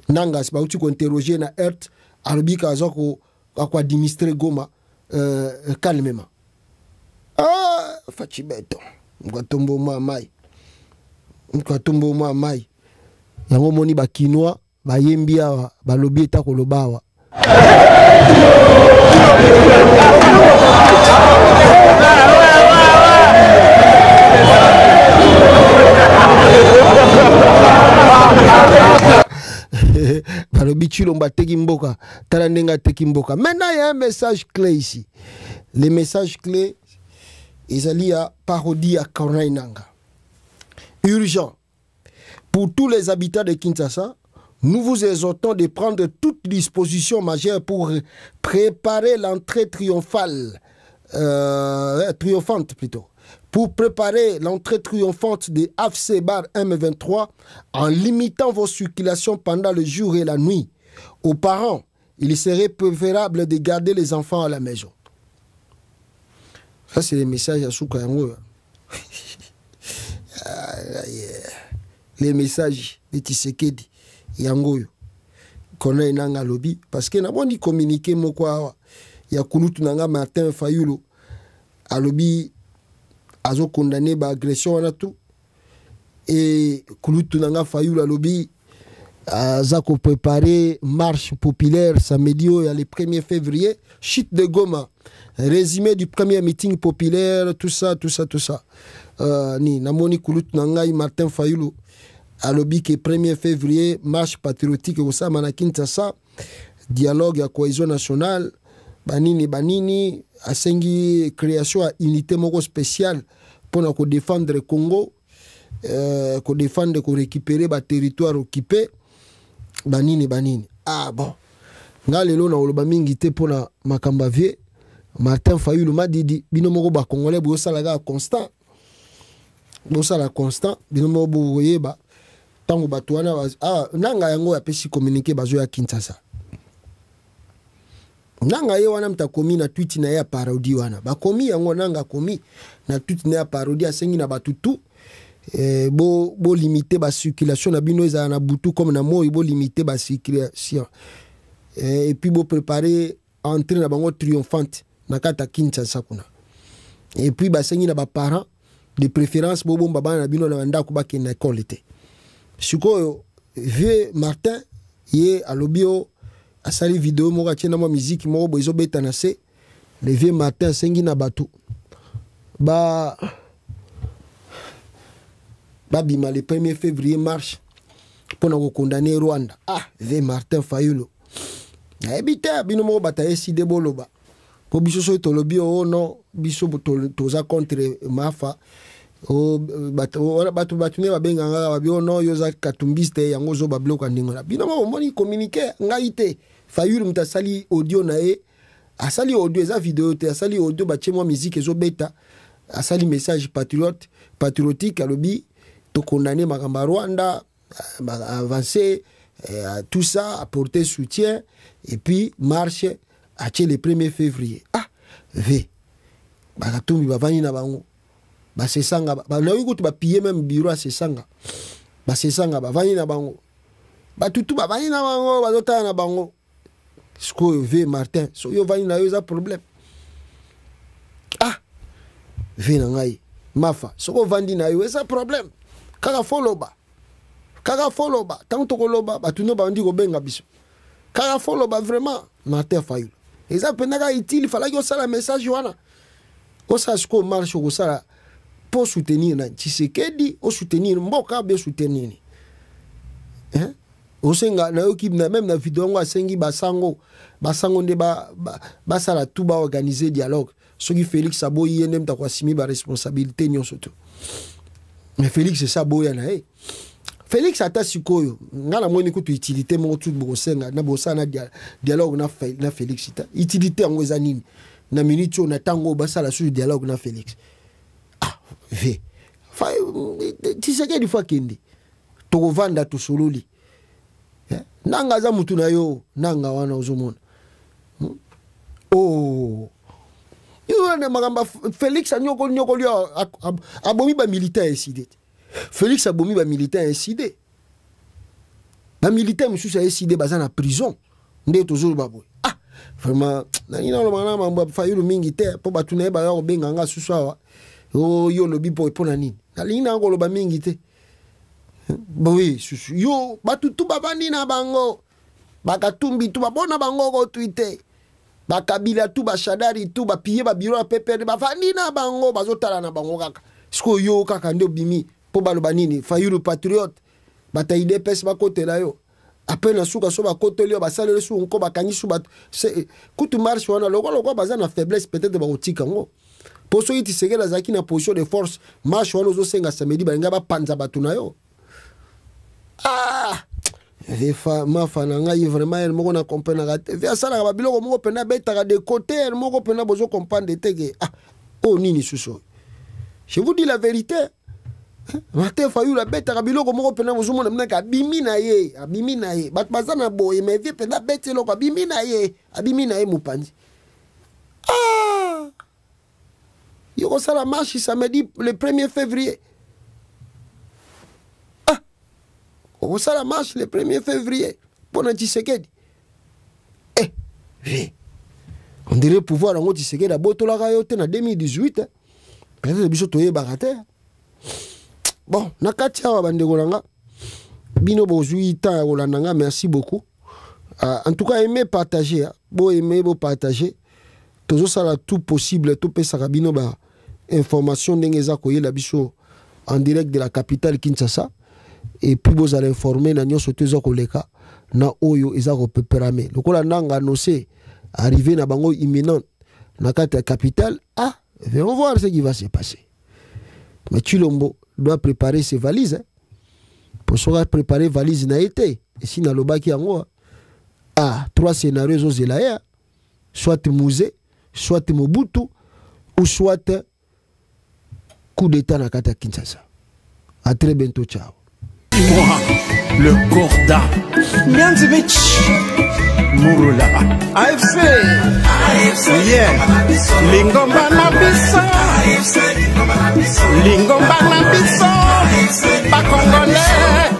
Nangaa, c'est pas où tu interroger na Earth, Arabika Azoko, à quoi administrer Goma calmement. Fachibeto. Mkatombo mwa mai. Yango moni ba kinwa, ba yembi awa, ba lobi eta kolobawa. Balobi chilomba teki mboka, tala nenga teki mboka. Maintenant il y a un message clé ici. Les messages clés, ils allient à parodie à Corneille Nangaa. Urgent. Pour tous les habitants de Kinshasa, nous vous exhortons de prendre toutes dispositions majeures pour préparer l'entrée triomphante plutôt. Pour préparer l'entrée triomphante des AFC Bar M23 en limitant vos circulations pendant le jour et la nuit. Aux parents, il serait préférable de garder les enfants à la maison. Ça, c'est les messages à Soukayango. Les messages de Tshisekedi, Yangoyo, Corneille Nangaa lobby, parce que n'a pas dit communiquer mokwa ya Kulutu Nanga Martin Fayulu a lobby azo condamné ba agression wana tout et Kulutu Nanga Fayulu a lobby aza ko préparer marche populaire samedi il y a le 1er février, chute de Goma, résumé du premier meeting populaire, tout ça. Ni namoni Kulutu Nanga Martin Fayulu à lobby que 1er février, marche patriotique au Samana Kinshasa, dialogue à cohésion nationale, banini, asengi création à unité moko spéciale pour défendre le Congo, défendre, récupérer le territoire occupé, banini. Ah bon, nga lelo na oloba mingi te pona makamba vie, Martin Fayulu m'a dit bino moko ba congolais bo salaga constant. Bo sala constant, bino moko bo yeba. Tango batuana Nangaa yango ya pesi communiquer bazo ya Kinshasa. nanga ye wana mta komi na tweet na ya parodi wana ba komi yango nanga komi na tweet na ya parodi asengi na batutu bo limiter ba circulation na bino eza na butu comme na moi bo limiter ba circulation et puis bo préparer entrer na bango triomphante na kata Kinshasa kuna et puis ba sengi na ba parents de préférence bo bomba bana bino na ndako ba kena école te sikoyo vieux Martin ye alobio asali vidéo moko atie na mwa musique moko bozo beta na se le vieux Martin sengi na batu ba bima le 1er février marche pour nous condamner Rwanda. Ah, vieux Martin Fayulu ebita bino moko bataye si de boloba ko biso so tolobi o non biso toza contre mafa o batu ne babenga nga babio no yoza katumbiste yango zo babloka ndingola bino mo moni communiquer ngaite Fayulu mtasali audio na e asali audio eza vidéo te asali audio ba tchemo musique ezo beta asali message patriotique alobi to condamner makamba Rwanda avancer tout ça apporter soutien et puis marche à le 1er février. Ah, ve bakatumbi bavani na bango basesanga na yuko ba piller même bureau à sesanga basesanga bavani na bango batutu bavani na bango bazota na bango sko ve Martin so yo vani na yo za problème. Ah, ve na ngai mafa soko vandi na yo eza problème kaka foloba tanto koloba batuno bandi ko benga biso kaka foloba vraiment Martin Fayulu eza penaka itili fallait que ça la message wana o sa sko marche ko ça pour soutenir na Tshisekedi o soutenir mboka be soutenir hein o senga na yo ki na même na vidéo ngo asengi basango nde ba sala tout ba organiser dialogue ce qui Félix Aboyi ndem ta kwa simi ba responsabilité nyonso to. Mais Félix c'est ça boya na Félix ata sikoyo ngala moni kutu utilité mo tout bosenga na bosana dialogue na Félix ita utilité ngo za nini na minute na tango basala sur dialogue na Félix. Ah ve fa Tshisekedi fa kende to vanda to sololi nanga za mutu na yo nanga wana uzomona oh yo na magamba Félix anyoko lio abomi ba militaire incidé. Félix abomi ba militaire incidé. Ba militaire mususu incidé baza na prison. Nde toujours baboy. Ah, vraiment nani na lo mana mba Fayulu mingi te po batuna ba yo benga nga susawa. Oh yo lobi po na nini. Na lina ngolo ba mingi te. Boy susu yo batutu babandi na bango. Bakatumbi tu babona bango ko Twitter. Bakabila tu bashadari tu bapiye ba bureau PPR bafandi na bango bazotala na bango kaka. Siko yo kaka ndo bimi po baloba nini Fayulu patriote bataide pes bakote la yo après na suka so bakote lio basalele su nko bakanyi su bat kutu marche wana loko baza na faiblesse peut-être ba otika ngo po so iti segela zaki na position de force marche wana zo senga samedi balinga ba panza batuna yo. Ah vefa mafana ngai vraiment elle moko na comprendre ga via sala ba biloko moko pena beta de côté elle moko pena bozo comprendre teke ah oh nini suso. Je vous dis la vérité. Martin Fayulu la bête à biloko moko pena bozo mona mnaka abimi na ye bat bazana boye mais vie pena bête loko abimi na ye mupanzi. Ah yo ça la marche samedi le 1er février. On ça la marche le 1er février pour Tshisekedi. On dirait pouvoir en Tshisekedi à Botola Rayote en 2018. Peut-être biso toye barate. Bon, nakatia wa bande golanga. Bino bozui ta olandanga, merci beaucoup. En tout cas, aimez partager, bo aimer bo partager. Tozo sala tout possible, tout pe sarabino ba information ndengeza koye la biso en direct de la capitale Kinshasa. Et puis vous allez informer na nyoso tezo koleka na oyo ezako peperame lokola nanga annoncé arriver na bango imminent na kata capitale. Ah, on va voir ce qui va se passer. Mais Chilombo doit préparer ses valises hein. Pour sera préparer valise na été et si na lobaki yango ah 3 scénarios aux zelaya soit Musée soit Mobutu ou soit coup d'état na kata Kinshasa. À très bientôt, ciao. Le Corda. Murula AFC yeah Lingomba na biso Lingomba na biso Ba Congolais